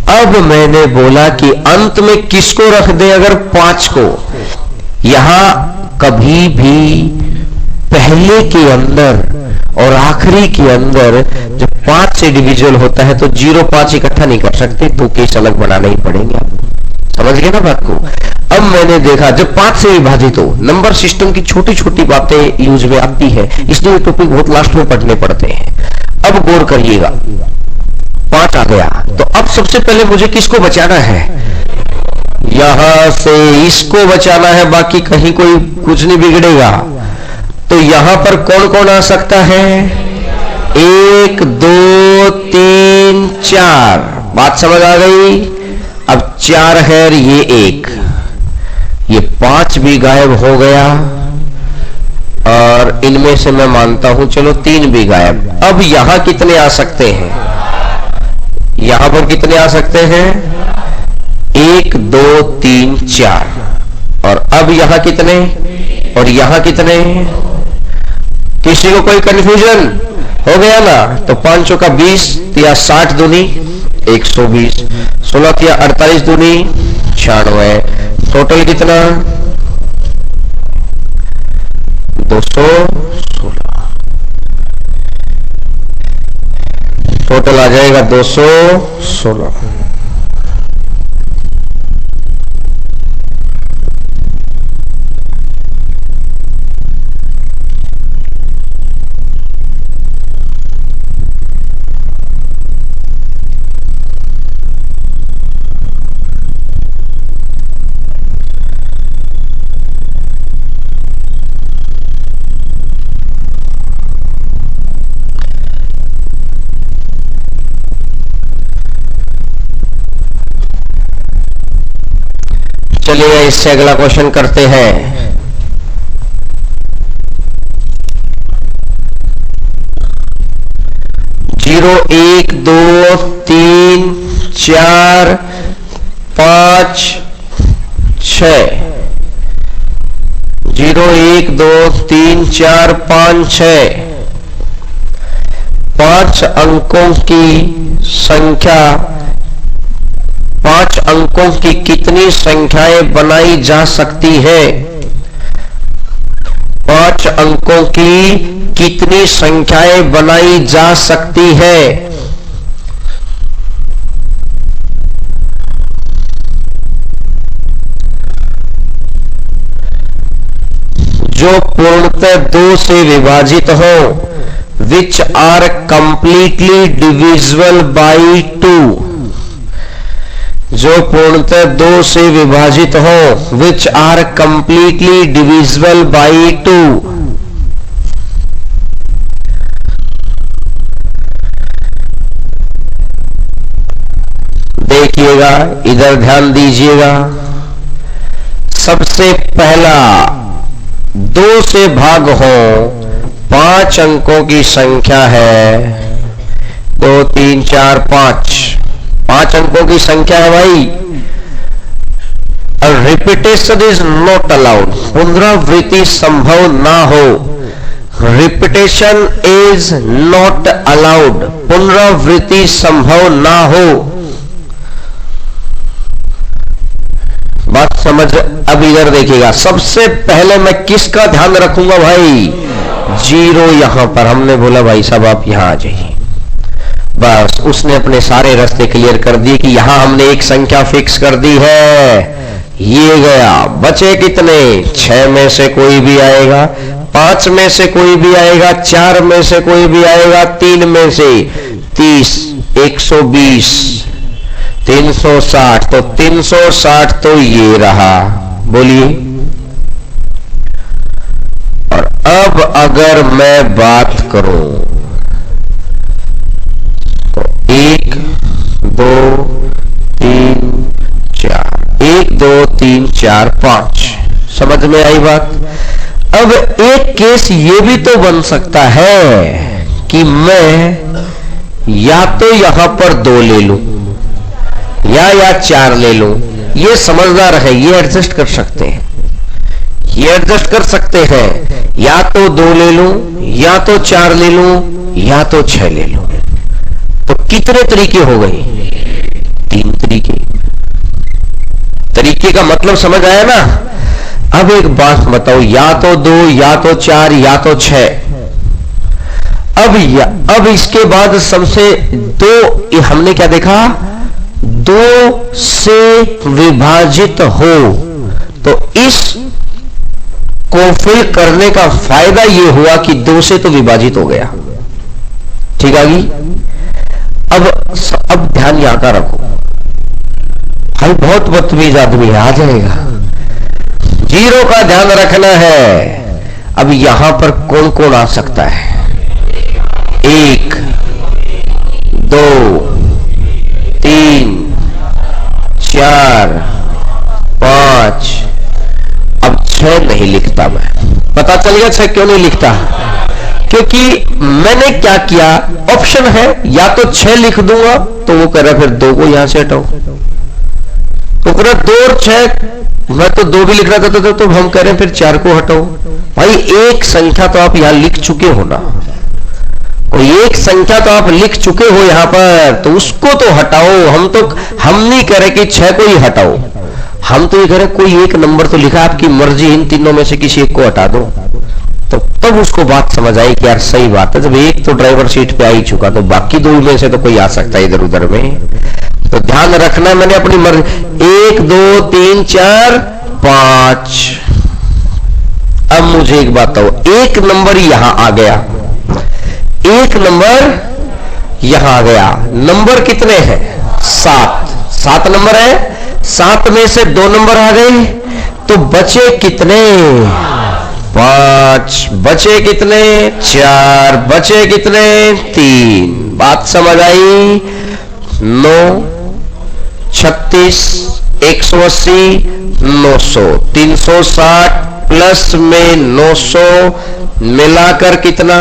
अब मैंने बोला कि अंत में किसको रख दे? अगर 5 को, यहां कभी भी पहले के अंदर और आखिरी के अंदर जब 5 से डिविजिबल होता है तो 0 5 इकट्ठा नहीं कर सकते, तो केस अलग बनाने ही पड़ेंगे। समझ गए ना बात को? अब मैंने देखा जब 5 से विभाजित हो, नंबर सिस्टम की छोटी छोटी बातें यूज में आती है, इसलिए टॉपिक बहुत लास्ट में पढ़ने पड़ते हैं। अब गौर करिएगा, 5 आ गया, तो अब सबसे पहले मुझे किसको बचाना है? यहां से इसको बचाना है, बाकी कहीं कोई कुछ नहीं बिगड़ेगा। तो यहां पर कौन कौन आ सकता है? 1 2 3 4। बात समझ आ गई? अब 4 है और ये 1, ये 5 भी गायब हो गया, और इनमें से मैं मानता हूं चलो 3 भी गायब। अब यहां कितने आ सकते हैं? यहां पर कितने आ सकते हैं? 1 2 3 4। और अब यहां कितने और यहां कितने? किसी को कोई कंफ्यूजन हो गया ना? तो 5 का 20 या 60 दूनी 120, 16 या 48 दूनी 96, टोटल कितना? 216। टोटल आ जाएगा 216। चलिए इससे अगला क्वेश्चन करते हैं। जीरो 1 2 3 4 5 6। 0 1 2 3 4 5 6। 5 अंकों की संख्या, 5 अंकों की कितनी संख्याएं बनाई जा सकती है? 5 अंकों की कितनी संख्याएं बनाई जा सकती है? जो पूर्णतः 2 से विभाजित हो, which are completely divisible by 2। जो पूर्णतः 2 से विभाजित हो, which are completely divisible by 2। देखिएगा, इधर ध्यान दीजिएगा। सबसे पहला 2 से भाग हो, 5 अंकों की संख्या है, 2 3 4 5, 5 अंकों की संख्या है भाई। रिपीटेशन इज नॉट अलाउड, पुनरावृत्ति संभव ना हो। रिपीटेशन इज नॉट अलाउड, पुनरावृत्ति संभव ना हो। बात समझ? अब इधर देखिएगा, सबसे पहले मैं किसका ध्यान रखूंगा भाई? 0। यहां पर हमने बोला भाई साहब आप यहां आ जाइए, बस उसने अपने सारे रास्ते क्लियर कर दिए कि यहां हमने एक संख्या फिक्स कर दी है, ये गया। बचे कितने? 6 में से कोई भी आएगा, 5 में से कोई भी आएगा, 4 में से कोई भी आएगा, 3 में से 30, 120, 360। तो 360 तो ये रहा, बोलिए। और अब अगर मैं बात करूं तो 1 2 3 4, 1 2 3 4 5। समझ में आई बात? अब एक केस ये भी तो बन सकता है कि मैं या तो यहां पर 2 ले लूं या 4 ले लूं। ये समझदार है, ये एडजस्ट कर सकते हैं, ये एडजस्ट कर सकते हैं। या तो 2 ले लूं, या तो 4 ले लूं, या तो 6 ले लूं। तो कितने तरीके हो गए? 3 तरीके। तरीके का मतलब समझ आया ना? अब एक बात बताओ, या तो 2 या तो 4 या तो 6। अब इसके बाद सबसे 2 हमने क्या देखा, 2 से विभाजित हो, तो इस को फिल करने का फायदा यह हुआ कि 2 से तो विभाजित हो गया। ठीक आ गई। अब ध्यान यहां का रखो भाई, बहुत बदतमीज आदमी है, आ जाएगा। 0 का ध्यान रखना है। अब यहां पर कौन कौन आ सकता है, 1 2 3 4 5। अब 6 नहीं लिखता मैं, पता चल गया 6 क्यों नहीं लिखता, क्योंकि मैंने क्या किया, ऑप्शन है या तो 6 लिख दूंगा, तो वो कह रहा फिर 2 को यहां से हटाओ, तो पूरा 2 और 6, मैं तो 2 भी लिख रहा था, तो हम कह रहे हैं फिर 4 को हटाओ। भाई एक संख्या तो आप यहां लिख चुके हो ना, कोई एक संख्या तो आप लिख चुके हो यहां पर, तो उसको तो हटाओ। हम नहीं कह रहे कि 6 को ही हटाओ, हम तो ये कह रहे कोई एक नंबर तो लिखा, आपकी मर्जी, इन तीनों में से किसी एक को हटा दो। तो तब उसको बात समझ आई कि यार सही बात है, जब एक तो ड्राइवर सीट पे आ ही चुका, तो बाकी 2 में से तो कोई आ सकता है इधर उधर में। तो ध्यान रखना, मैंने अपनी मर्जी 1 2 3 4 5। अब मुझे एक बात बताओ, एक नंबर यहां आ गया, एक नंबर यहां आ गया, नंबर कितने हैं, 7 नंबर है, 7 में से 2 नंबर आ गए, तो बचे कितने, 5, बचे कितने, 4, बचे कितने, 3। बात समझ आई। 9 36 180 900 360 प्लस में 900 मिलाकर कितना,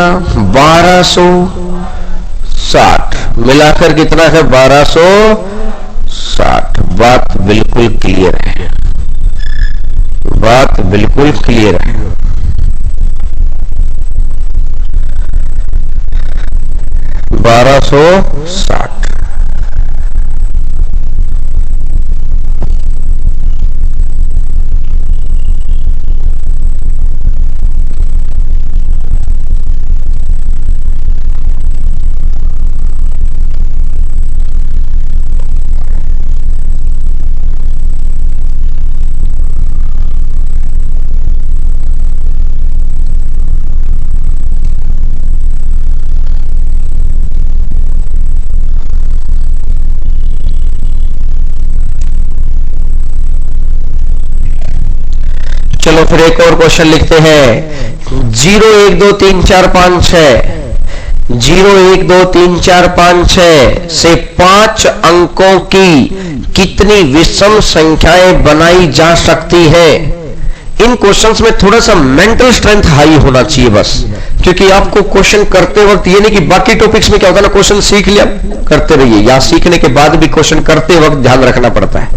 1260, मिलाकर कितना है, 1260। बात बिल्कुल क्लियर है, बात बिल्कुल क्लियर है। 1260। चलो फिर एक और क्वेश्चन लिखते हैं। 0 1 2 3 4 5 6 0 1 2 3 4 5 6 से 5 अंकों की कितनी विषम संख्याएं बनाई जा सकती है। इन क्वेश्चंस में थोड़ा सा मेंटल स्ट्रेंथ हाई होना चाहिए बस, क्योंकि आपको क्वेश्चन करते वक्त ये नहीं कि बाकी टॉपिक्स में क्या होता है ना, क्वेश्चन सीख लिया करते रहिए, या सीखने के बाद भी क्वेश्चन करते वक्त ध्यान रखना पड़ता है।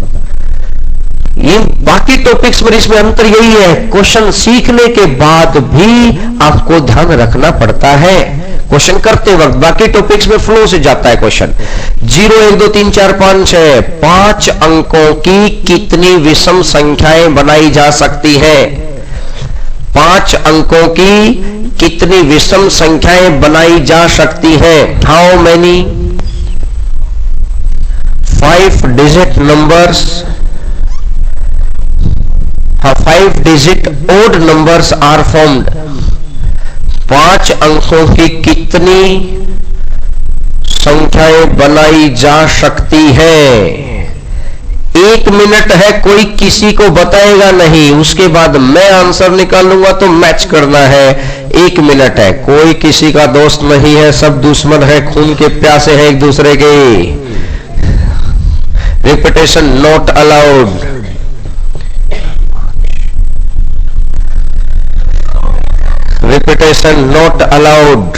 ये बाकी टॉपिक्स में इसमें अंतर यही है, क्वेश्चन सीखने के बाद भी आपको ध्यान रखना पड़ता है क्वेश्चन करते वक्त। बाकी टॉपिक्स में फ्लो से जाता है क्वेश्चन। 0 1 2 3 4 5 6 5 अंकों की कितनी विषम संख्याएं बनाई जा सकती है। 5 अंकों की कितनी विषम संख्याएं बनाई जा सकती है। How many 5 digit numbers, 5 digit odd numbers are formed. 5 अंकों की कितनी संख्याएं बनाई जा सकती है। 1 मिनट है, कोई किसी को बताएगा नहीं, उसके बाद मैं आंसर निकालूंगा तो मैच करना है। 1 मिनट है, कोई किसी का दोस्त नहीं है, सब दुश्मन है, खून के प्यासे हैं एक दूसरे के। Repetition not allowed. Repetition not allowed.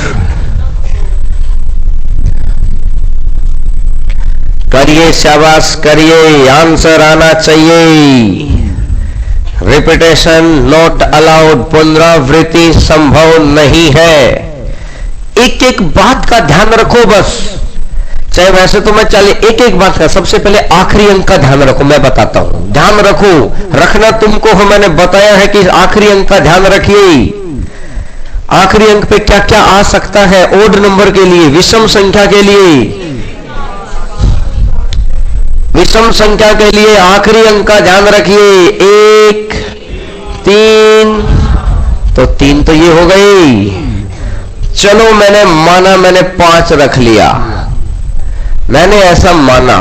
करिए, शाबाश करिए, आंसर आना चाहिए। रिपीटेशन नॉट अलाउड, पुनरावृत्ति संभव नहीं है। एक एक बात का ध्यान रखो बस, चाहे वैसे तो मैं चले एक एक बात का, सबसे पहले आखिरी अंक का ध्यान रखो, मैं बताता हूं, ध्यान रखो, रखना तुमको हो, मैंने बताया है कि आखिरी अंक का ध्यान रखिए। आखिरी अंक पे क्या क्या आ सकता है ओड नंबर के लिए, विषम संख्या के लिए, विषम संख्या के लिए आखिरी अंक का ध्यान रखिए। 1, 3, तो 3 तो ये हो गई, चलो मैंने माना, मैंने 5 रख लिया, मैंने ऐसा माना।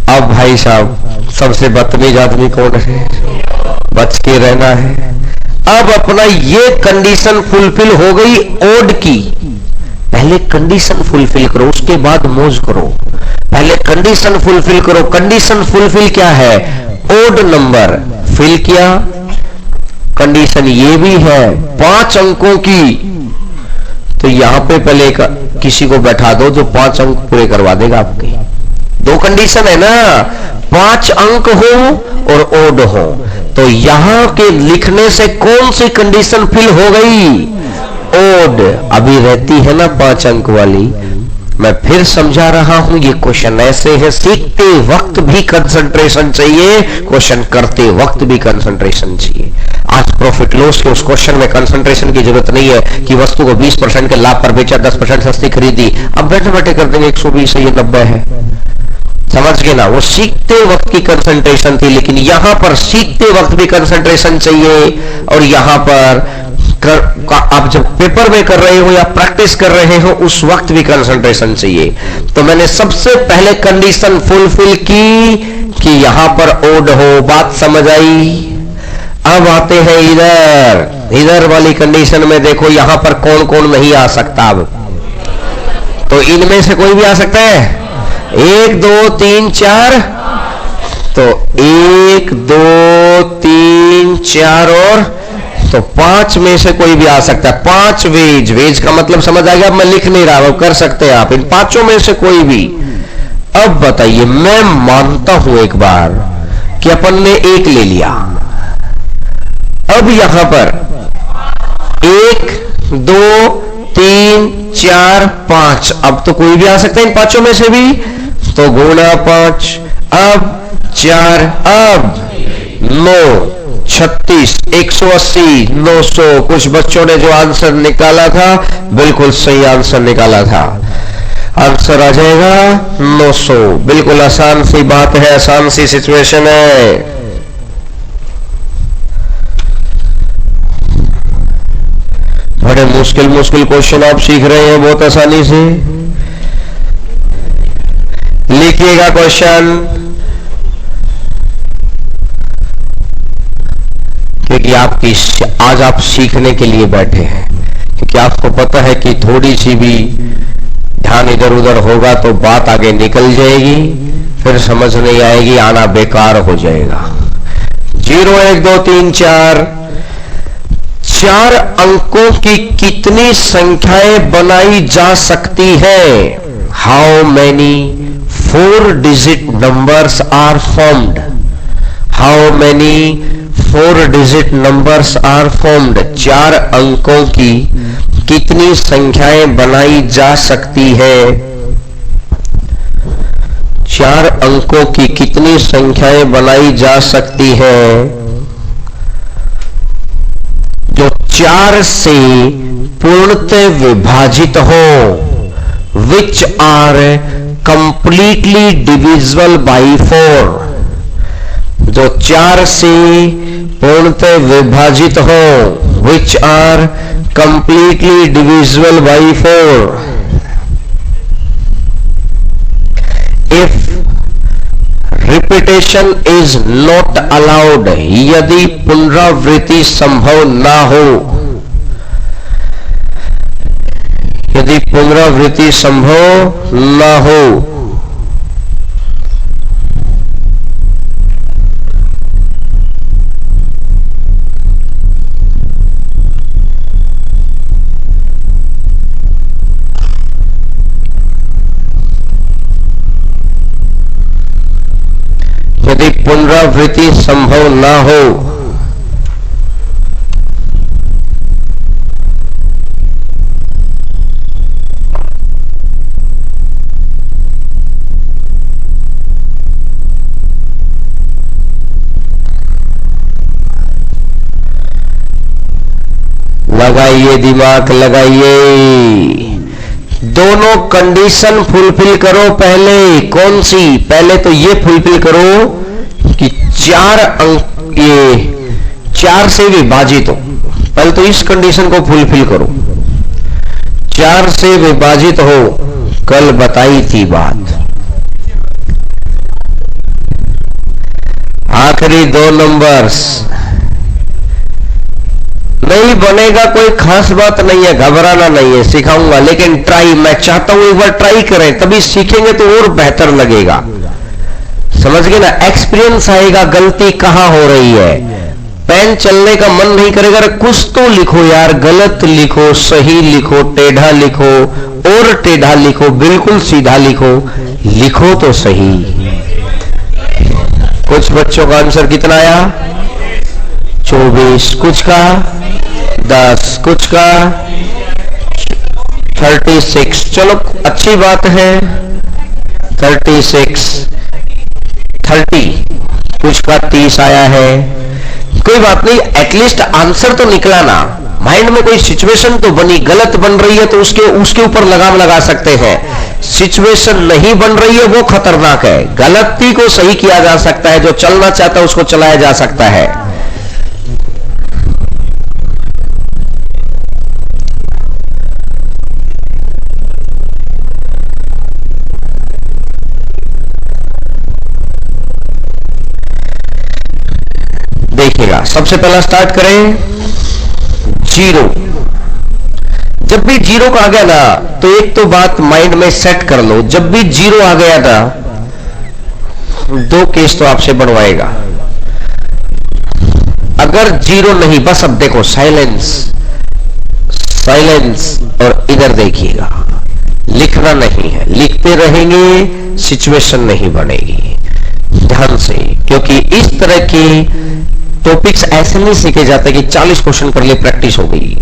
अब भाई साहब सबसे बदतमीज आदमी कौन है, बच के रहना है। अब अपना ये कंडीशन फुलफिल हो गई ओड की, पहले कंडीशन फुलफिल करो उसके बाद मौज करो, पहले कंडीशन फुलफिल करो। कंडीशन फुलफिल क्या है, ओड नंबर फिल किया, कंडीशन ये भी है 5 अंकों की, तो यहां पे पहले किसी को बैठा दो जो 5 अंक पूरे करवा देगा आपके। 2 कंडीशन है ना, 5 अंक हो और ओड हो, तो यहां के लिखने से कौन सी कंडीशन फिल हो गई, ओड। अभी रहती है ना 5 अंक वाली, मैं फिर समझा रहा हूं, ये क्वेश्चन ऐसे है, सीखते वक्त भी कंसंट्रेशन चाहिए, क्वेश्चन करते वक्त भी कंसंट्रेशन चाहिए। आज प्रॉफिट लॉस के उस क्वेश्चन में कंसंट्रेशन की जरूरत नहीं है कि वस्तु को 20% के लाभ पर बेचा, 10% सस्ती खरीदी, अब बैठे बैठे कर देंगे 120 है, ये 90 है, समझ गए ना। वो सीखते वक्त की कंसंट्रेशन थी, लेकिन यहां पर सीखते वक्त भी कंसंट्रेशन चाहिए, और यहां पर आप जब पेपर में कर रहे हो या प्रैक्टिस कर रहे हो उस वक्त भी कंसंट्रेशन चाहिए। तो मैंने सबसे पहले कंडीशन फुलफिल की कि यहां पर ओड हो, बात समझ आई। अब आते हैं इधर, इधर वाली कंडीशन में देखो यहां पर कौन कौन नहीं आ सकता। अब तो इनमें से कोई भी आ सकता है, 1, 2, 3, 4, तो 1, 2, 3, 4 और तो 5 में से कोई भी आ सकता है। 5 वेज, वेज का मतलब समझ आ गया, अब मैं लिख नहीं रहा, कर सकते हैं आप, इन 5 में से कोई भी। अब बताइए, मैं मानता हूं एक बार कि अपन ने 1 ले लिया, अब यहां पर 1, 2, 3, 4, 5, अब तो कोई भी आ सकता है इन 5 में से भी, तो गुणा 5, अब 4, अब 9, 36, 180, 900। कुछ बच्चों ने जो आंसर निकाला था बिल्कुल सही आंसर निकाला था, आंसर आ जाएगा 900। बिल्कुल आसान सी बात है, आसान सी सिचुएशन है। बड़े मुश्किल मुश्किल क्वेश्चन आप सीख रहे हैं बहुत आसानी से। लिखिएगा क्वेश्चन, क्योंकि आपकी आज आप सीखने के लिए बैठे हैं, क्योंकि आपको पता है कि थोड़ी सी भी ध्यान इधर उधर होगा तो बात आगे निकल जाएगी, फिर समझ नहीं आएगी, आना बेकार हो जाएगा। 0, 1, 2, 3, 4 अंकों की कितनी संख्याएं बनाई जा सकती है? How many 4 digit numbers are formed? How many 4 digit numbers are formed? 4 अंकों की कितनी संख्याएं बनाई जा सकती है? 4 अंकों की कितनी संख्याएं बनाई जा सकती है जो 4 से पूर्णतः विभाजित हो? Which are completely divisible by 4? जो 4 से पूर्णतः विभाजित हो, which are completely divisible by 4? If repetition is not allowed, यदि पुनरावृत्ति संभव ना हो, यदि पुनरावृत्ति संभव ना हो, यदि पुनरावृत्ति संभव ना हो, लगाइए दिमाग लगाइए। दोनों कंडीशन फुलफिल करो। पहले कौन सी? पहले तो ये फुलफिल करो कि 4 अंक ये 4 से विभाजित हो। पहले तो इस कंडीशन को फुलफिल करो, 4 से विभाजित हो। कल बताई थी बात। आखिरी 2 नंबर्स नहीं बनेगा, कोई खास बात नहीं है, घबराना नहीं है, सिखाऊंगा। लेकिन ट्राई, मैं चाहता हूं एक बार ट्राई करें, तभी सीखेंगे तो और बेहतर लगेगा। समझ गए ना? एक्सपीरियंस आएगा गलती कहां हो रही है। पेन चलने का मन नहीं करेगा, कुछ तो लिखो यार, गलत लिखो, सही लिखो, टेढ़ा लिखो, और टेढ़ा लिखो, बिल्कुल सीधा लिखो, लिखो तो सही। कुछ बच्चों का आंसर कितना आया? 24, कुछ का 10, कुछ का 36। चलो अच्छी बात है, 36, 30, कुछ का 30 आया है। कोई बात नहीं, एटलीस्ट आंसर तो निकला ना। माइंड में कोई सिचुएशन तो बनी, गलत बन रही है तो उसके ऊपर लगाम लगा सकते हैं। सिचुएशन नहीं बन रही है वो खतरनाक है। गलती को सही किया जा सकता है, जो चलना चाहता है उसको चलाया जा सकता है। देखिएगा, सबसे पहला स्टार्ट करें 0। जब भी 0 का आ गया ना, तो एक तो बात माइंड में सेट कर लो, जब भी 0 आ गया ना, 2 केस तो आपसे बनवाएगा। अगर 0 नहीं, बस अब देखो, साइलेंस, साइलेंस, और इधर देखिएगा, लिखना नहीं है, लिखते रहेंगे सिचुएशन नहीं बनेगी। ध्यान से, क्योंकि इस तरह की टॉपिक्स ऐसे नहीं सीखे जाते कि 40 क्वेश्चन कर लिए प्रैक्टिस हो गई।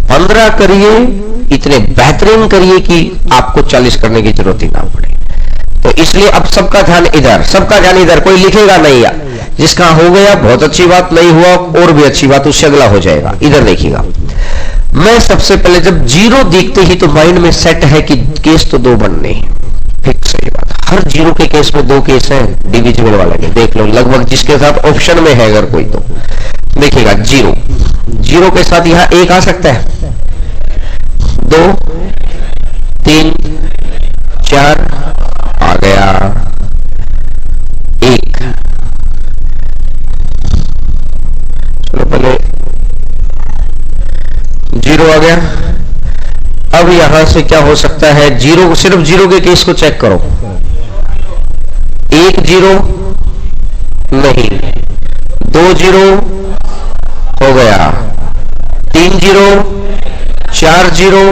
15 करिए, इतने बेहतरीन करिए कि आपको 40 करने की जरूरत ही ना पड़े। तो इसलिए अब सबका ध्यान इधर, सबका ध्यान इधर, कोई लिखेगा नहीं। जिसका हो गया बहुत अच्छी बात, नहीं हुआ और भी अच्छी बात, उससे अगला हो जाएगा। इधर देखिएगा, मैं सबसे पहले जब 0 देखते ही तो माइंड में सेट है कि केस तो 2 बनने हैं। फिक्स है ये बात। हर 0 के केस में 2 केस हैं डिविजिबल वाले के, देख लो लगभग जिसके साथ ऑप्शन में है। अगर कोई तो देखिएगा 0 के साथ यहां 1 आ सकता है, 2, 3, 4 आ गया, 1। चलो पहले 0 आ गया। अब यहां से क्या हो सकता है? 0, सिर्फ 0 के केस को चेक करो। 1 0 नहीं, 2 0 हो गया, 3 0, 4 0,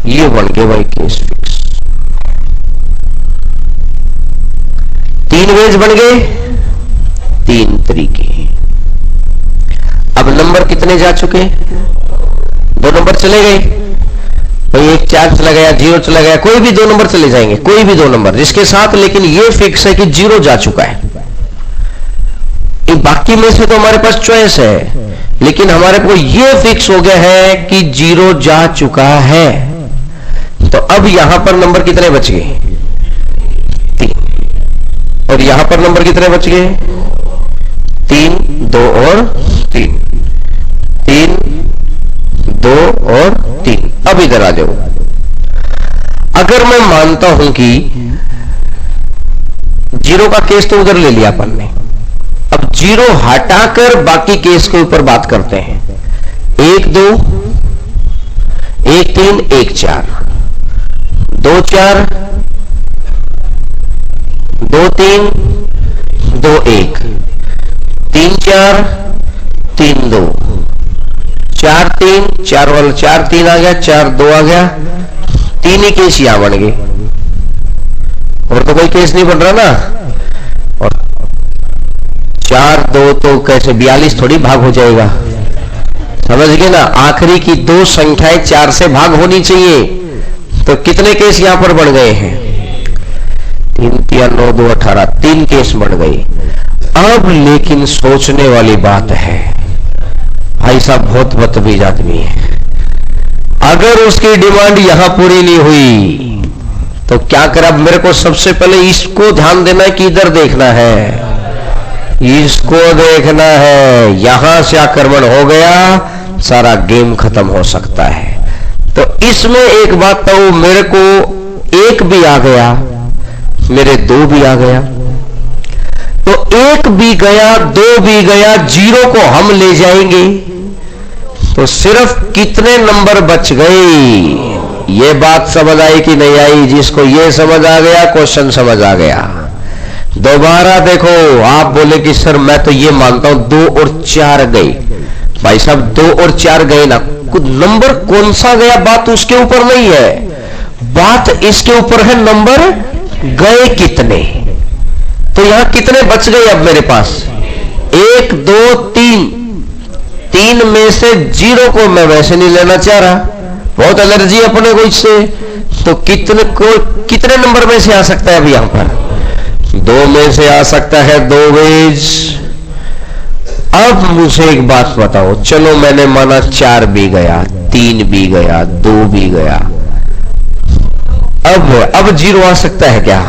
ये बन गए भाई केस फिक्स। 3 वेज बन गए, 3 तरीके। अब नंबर कितने जा चुके? 2 नंबर चले गए भाई, 1 4 चला गया, 0 चला गया, कोई भी 2 नंबर चले जाएंगे, कोई भी 2 नंबर जिसके साथ। लेकिन ये फिक्स है कि 0 जा चुका है। बाकी में से तो हमारे पास चॉइस है, लेकिन हमारे को ये फिक्स हो गया है कि 0 जा चुका है। तो अब यहां पर नंबर कितने बच गए? 3। और यहां पर नंबर कितने बच गए? 3, 2 और 3, 3, 2 और 3। अब इधर आ जाओ। अगर मैं मानता हूं कि 0 का केस तो उधर ले लिया अपन ने, अब 0 हटाकर बाकी केस के ऊपर बात करते हैं। 1 2, 1 3, 1 4, 2 4, 2 3, 2 1, 3 4, 3 2, 4 3, 4 वाला 4 3 आ गया, 4 2 आ गया, 3 ही केस यहां बन गए, और तो कोई केस नहीं बन रहा ना। और 4 2 तो कैसे 42 थोड़ी भाग हो जाएगा, समझ गए ना। आखिरी की 2 संख्याएं 4 से भाग होनी चाहिए। तो कितने केस यहां पर बढ़ गए हैं? 3 3 9 2 18, 3 केस बढ़ गए। अब लेकिन सोचने वाली बात है, भाई साहब बहुत बदतमीज आदमी है, अगर उसकी डिमांड यहां पूरी नहीं हुई तो क्या करा? मेरे को सबसे पहले इसको ध्यान देना है कि इधर देखना है, इसको देखना है, यहां से आक्रमण हो गया सारा गेम खत्म हो सकता है। तो इसमें एक बात तो मेरे को एक भी आ गया, मेरे दो भी आ गया, तो एक भी गया, दो भी गया, जीरो को हम ले जाएंगे तो सिर्फ कितने नंबर बच गए? ये बात समझ आई कि नहीं आई? जिसको ये समझ आ गया, क्वेश्चन समझ आ गया। दोबारा देखो, आप बोले कि सर मैं तो ये मानता हूं 2 और 4 गए। भाई साहब 2 और 4 गए ना, नंबर कौन सा गया बात उसके ऊपर नहीं है, बात इसके ऊपर है नंबर गए कितने। तो यहां कितने बच गए अब मेरे पास? 1 2 3, 3 में से 0 को मैं वैसे नहीं लेना चाह रहा, बहुत एलर्जी अपने को इससे। तो कितने नंबर में से आ सकता है अभी यहां पर? 2 में से आ सकता है 2 वेज। अब मुझे एक बात बताओ, चलो मैंने माना 4 भी गया, 3 भी गया, 2 भी गया, अब 0 आ सकता है क्या?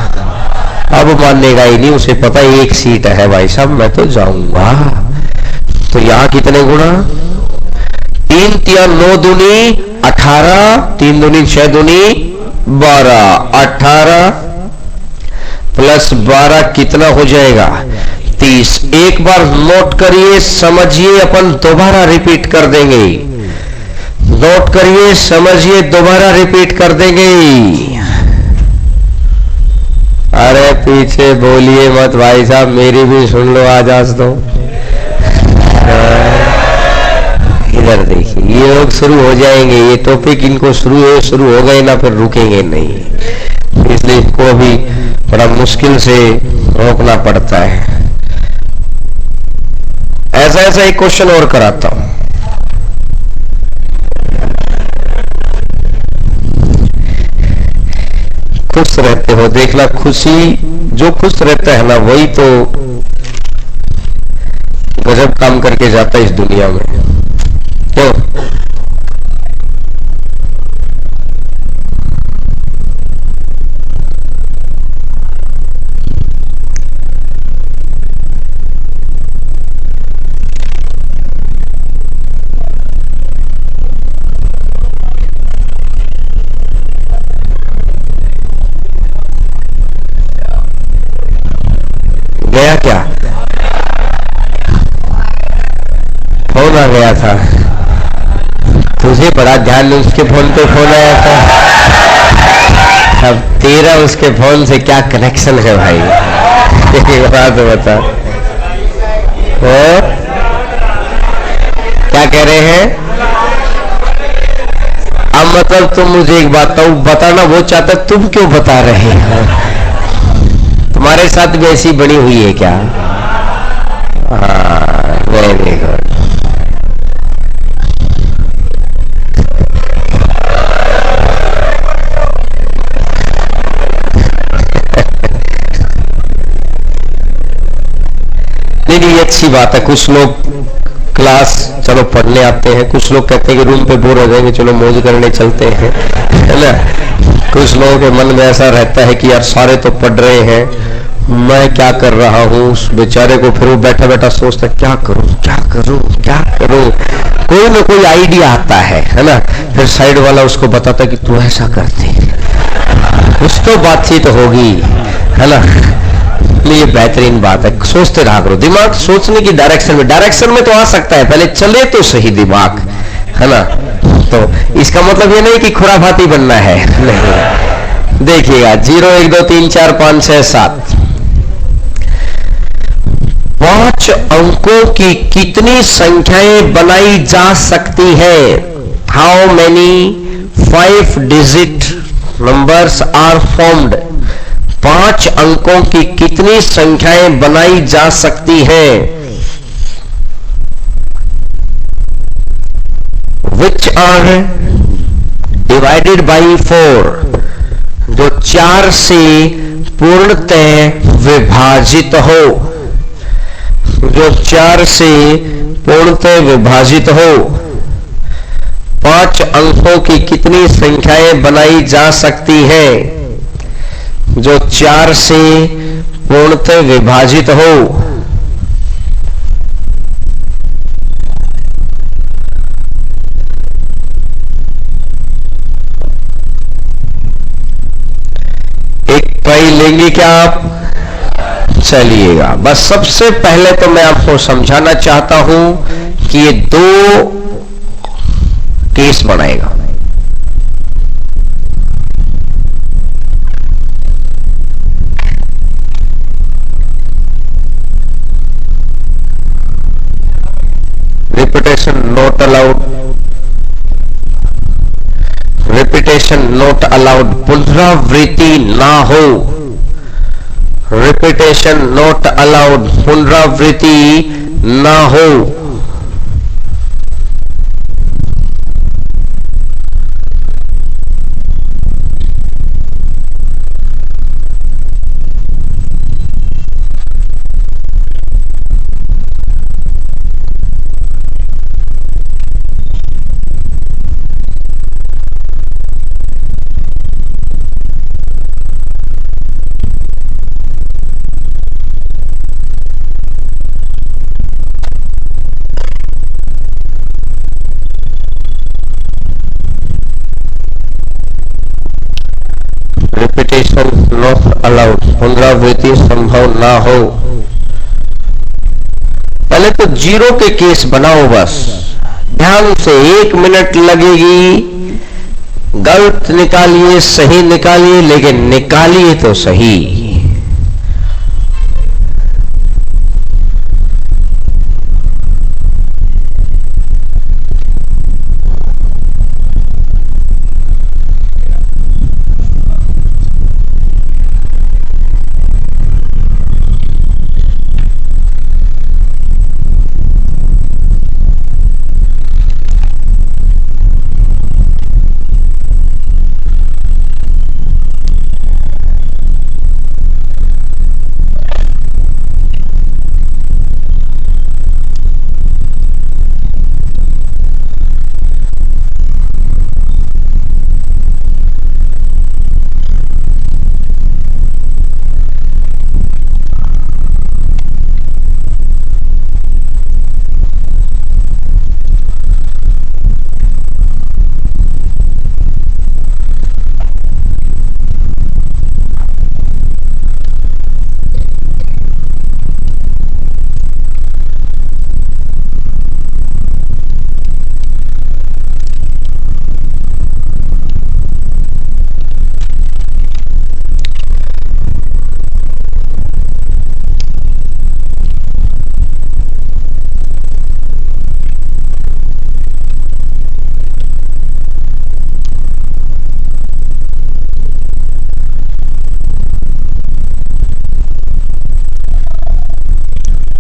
अब मानेगा ही नहीं, उसे पता है 1 सीट है भाई साहब, मैं तो जाऊंगा। तो यहां कितने गुणा? 3 3 9 दूनी 18, 3 दूनी 6 दूनी 12, 18 प्लस 12 कितना हो जाएगा? 30। एक बार नोट करिए, समझिए, अपन दोबारा रिपीट कर देंगे। नोट करिए, समझिए, दोबारा रिपीट कर देंगे। अरे पीछे बोलिए मत भाई साहब, मेरी भी सुन लो आज तो। इधर देखिए, ये लोग शुरू हो जाएंगे, ये टॉपिक इनको शुरू हो गए ना, फिर रुकेंगे नहीं, इसलिए इनको अभी बड़ा मुश्किल से रोकना पड़ता है। ऐसा एक क्वेश्चन और कराता हूं। खुश रहते हो, देखना, खुशी, जो खुश रहता है ना वही तो गजब काम करके जाता है इस दुनिया में। क्यों? गया क्या? फोन आ गया था, तुझे बड़ा ध्यान नहीं, उसके फोन पे फोन आया था। अब तेरा उसके फोन से क्या कनेक्शन है भाई? एक बात बता, और क्या कह रहे हैं? अब मतलब तुम मुझे एक बात बताना वो चाहता, तुम क्यों बता रहे हो? तुम्हारे साथ भी ऐसी बनी हुई है क्या? हाँ, वेरी गुड। नहीं, ये अच्छी बात है। कुछ लोग क्लास चलो पढ़ने आते हैं, कुछ लोग कहते हैं कि रूम पे बोर हो जाएंगे, चलो मौज करने चलते हैं, है ना। कुछ लोगों के मन में ऐसा रहता है कि यार सारे तो पढ़ रहे हैं, मैं क्या कर रहा हूँ। उस बेचारे को फिर वो बैठा बैठा सोचता है क्या करूं क्या करूं क्या करूं, कोई ना कोई आइडिया आता है ना। फिर साइड वाला उसको बताता है कि तू ऐसा करते, कुछ तो बातचीत होगी, है ना। ये बेहतरीन बात है, सोचते रहा करो। दिमाग सोचने की डायरेक्शन में तो आ सकता है, पहले चले तो सही दिमाग, है ना। तो इसका मतलब ये नहीं कि खुराफाती बनना है, नहीं। देखिएगा 0 1 2 3 4 5 6 7 5 अंकों की कितनी संख्याएं बनाई जा सकती है? How many 5 digit numbers are formed? 5 अंकों की कितनी संख्याएं बनाई जा सकती हैं? Which are divided by 4, जो 4 से पूर्णतः विभाजित हो, जो 4 से पूर्णतः विभाजित हो, 5 अंकों की कितनी संख्याएं बनाई जा सकती है जो 4 से पूर्णतः विभाजित हो? एक ट्राई लेंगे क्या आप? चलिएगा। बस सबसे पहले तो मैं आपको समझाना चाहता हूं कि ये 2 केस बनाएगा। Repetition not allowed, repetition not allowed, पुनरावृत्ति ना हो, रिपीटेशन नॉट अलाउड, पुनरावृत्ति ना हो। रिपीटेशन नॉट अलाउड, पुनरावृत्ति संभव ना हो। पहले तो 0 के केस बनाओ, बस ध्यान से, 1 मिनट लगेगी। गलत निकालिए, सही निकालिए, लेकिन निकालिए तो सही।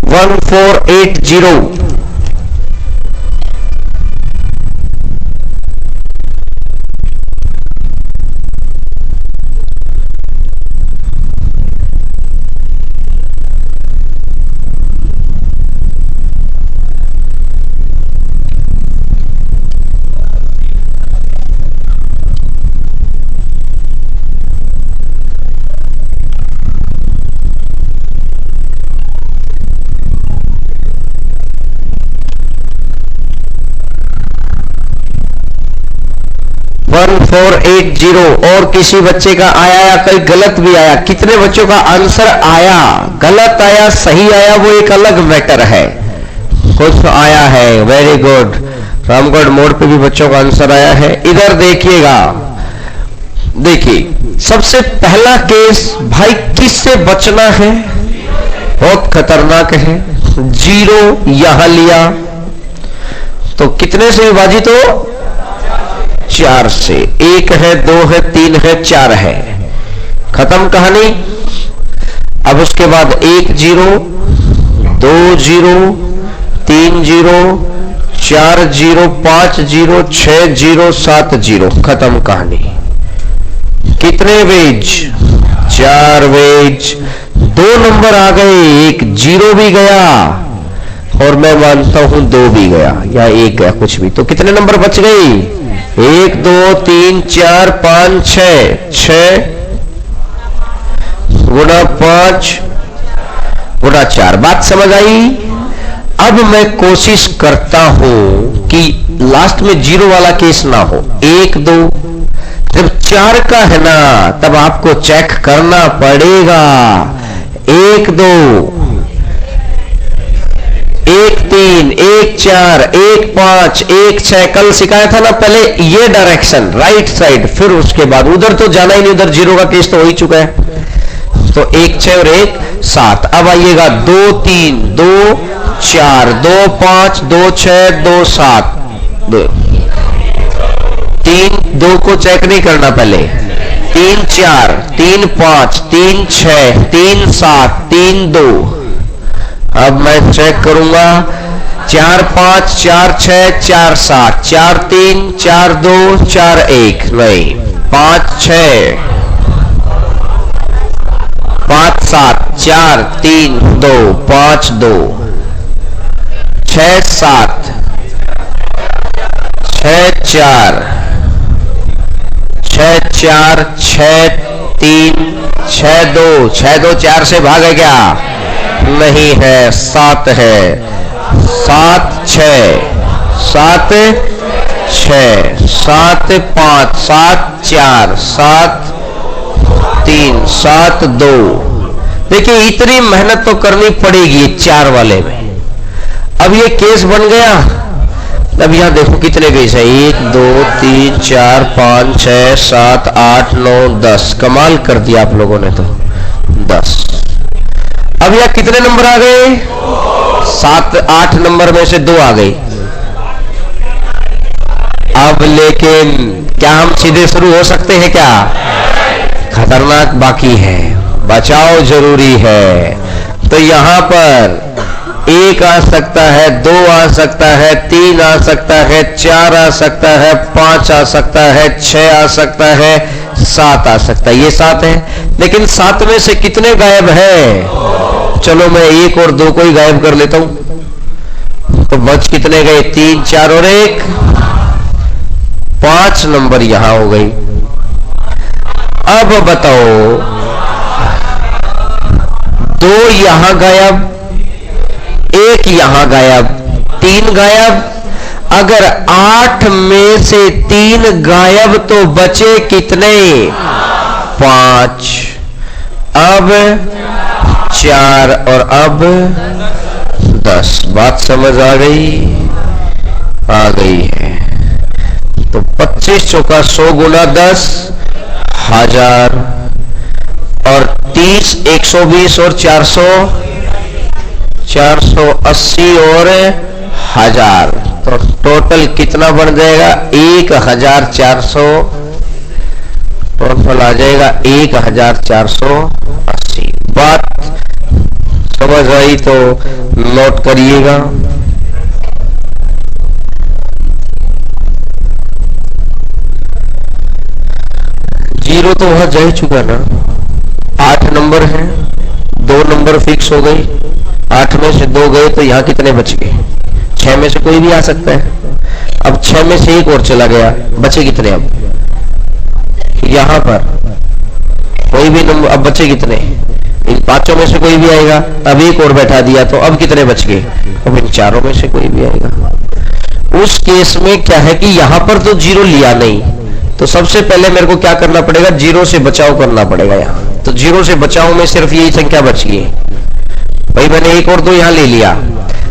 वन 1480। वन 1480। और किसी बच्चे का आया या कोई गलत भी आया? कितने बच्चों का आंसर आया? गलत आया, सही आया, वो एक अलग मैटर है। कुछ आया है, वेरी गुड। रामगढ़ मोड़ पे भी बच्चों का आंसर आया है। इधर देखिएगा, देखिए सबसे पहला केस, भाई किससे बचना है? बहुत खतरनाक है। 0 यहां लिया तो कितने से विभाजित हो? 4 से। 1 है, 2 है, 3 है, 4 है, खत्म कहानी। अब उसके बाद 1 0, 2 0, 3 0, 4 0, 5 0, 6 0, 7 0, खत्म कहानी। कितने वेज? 4 वेज। 2 नंबर आ गए, एक 0 भी गया, और मैं मानता हूं 2 भी गया या 1 गया, कुछ भी, तो कितने नंबर बच गई? 1 2 3 4 5 6, 6 गुणा 5 गुणा 4। बात समझ आई? अब मैं कोशिश करता हूं कि लास्ट में 0 वाला केस ना हो। 1 2, जब 4 का है ना तब आपको चेक करना पड़ेगा। 1 2 1 3 1 4 1 5 1 6, कल सिखाया था ना पहले ये डायरेक्शन राइट साइड, फिर उसके बाद उधर तो जाना ही नहीं, उधर 0 का केस तो हो ही चुका है। तो 1 6 और 1 7। अब आइएगा 2 3 2 4 2 5 2 6 2 7 3 2 को चेक नहीं करना पहले। 3 4 3 5 3 6 3 7 3 2। अब मैं चेक करूंगा 4 5 4 6 4 7 4 3 4 2 4 1, नहीं 5 6 5 7 4 3 2 5 2 6 7 6 4 6 4 6 3 6 2 6 2 4 से भागे क्या? नहीं है, 7 है। 7 6 7 6 7 5 7 4 7 3 7 2। देखिए इतनी मेहनत तो करनी पड़ेगी 4 वाले में। अब ये केस बन गया। अब यहां देखो कितने केस है, 1 2 3 4 5 6 7 8 9 10। कमाल कर दिया आप लोगों ने तो, 10। अब यहां कितने नंबर आ गए? 7 8 नंबर में से 2 आ गई। अब लेकिन क्या हम सीधे शुरू हो सकते हैं क्या? खतरनाक बाकी है, बचाव जरूरी है। तो यहां पर 1 आ सकता है, 2 आ सकता है, 3 आ सकता है, 4 आ सकता है, 5 आ सकता है, 6 आ सकता है, 7 आ सकता है। ये 7 है, लेकिन 7 में से कितने गायब है? चलो मैं 1 और 2 को ही गायब कर लेता हूं। तो बच कितने गए? 3 4 और 1, 5 नंबर यहां हो गई। अब बताओ 2 यहां गायब, 1 यहां गायब, 3 गायब। अगर 8 में से 3 गायब तो बचे कितने? 5। अब 4 और अब 10। बात समझ आ गई? आ गई है। तो 25 चौका 100 गुना 10 1000 और 30 120 और 400 480 और 1000। तो टोटल कितना बन जाएगा? 1400। टोटल आ जाएगा 1480। बात समझ आई तो नोट करिएगा। जीरो तो वहां जा ही चुका ना। 8 नंबर है, 2 नंबर फिक्स हो गई। 8 में से 2 गए तो यहां कितने बच गए? 6 में से कोई भी आ सकता है। अब 6 में से 1 और चला गया, बचे कितने? अब यहां पर कोई भी नंबर, अब बचे कितने? इन 5 में से कोई भी आएगा। अब 1 और बैठा दिया तो अब कितने बच गए? अब इन 4 में से कोई भी आएगा। उस केस में क्या है कि यहां पर तो 0 लिया नहीं, तो सबसे पहले मेरे को क्या करना पड़ेगा? 0 से बचाव करना पड़ेगा यहां। तो 0 से बचाव में सिर्फ यही संख्या बच गई भाई। मैंने 1 और 2 यहां ले लिया,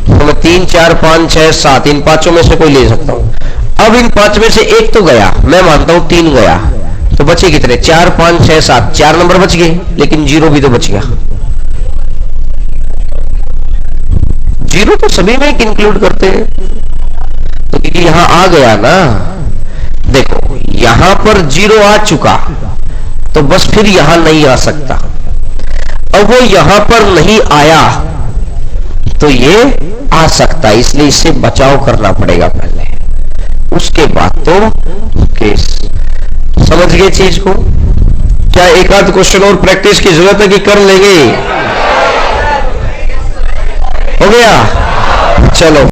तो मैं 3 4 5 6 7 इन 5 में से कोई ले सकता हूं। अब इन 5 में से 1 तो गया, मैं मानता हूं 3 गया, तो बचे कितने? 4 5 6 7, 4 नंबर बच गए, लेकिन 0 भी तो बच गया। 0 तो सभी में इंक्लूड करते हैं, तो क्योंकि यहां आ गया ना। देखो यहां पर 0 आ चुका, तो बस फिर यहां नहीं आ सकता। अब वो यहां पर नहीं आया तो ये आ सकता है, इसलिए इससे बचाव करना पड़ेगा पहले, उसके बाद तो केस। समझ गए चीज को? क्या एक आध क्वेश्चन और प्रैक्टिस की जरूरत है कि कर लेंगे? हो गया? चलो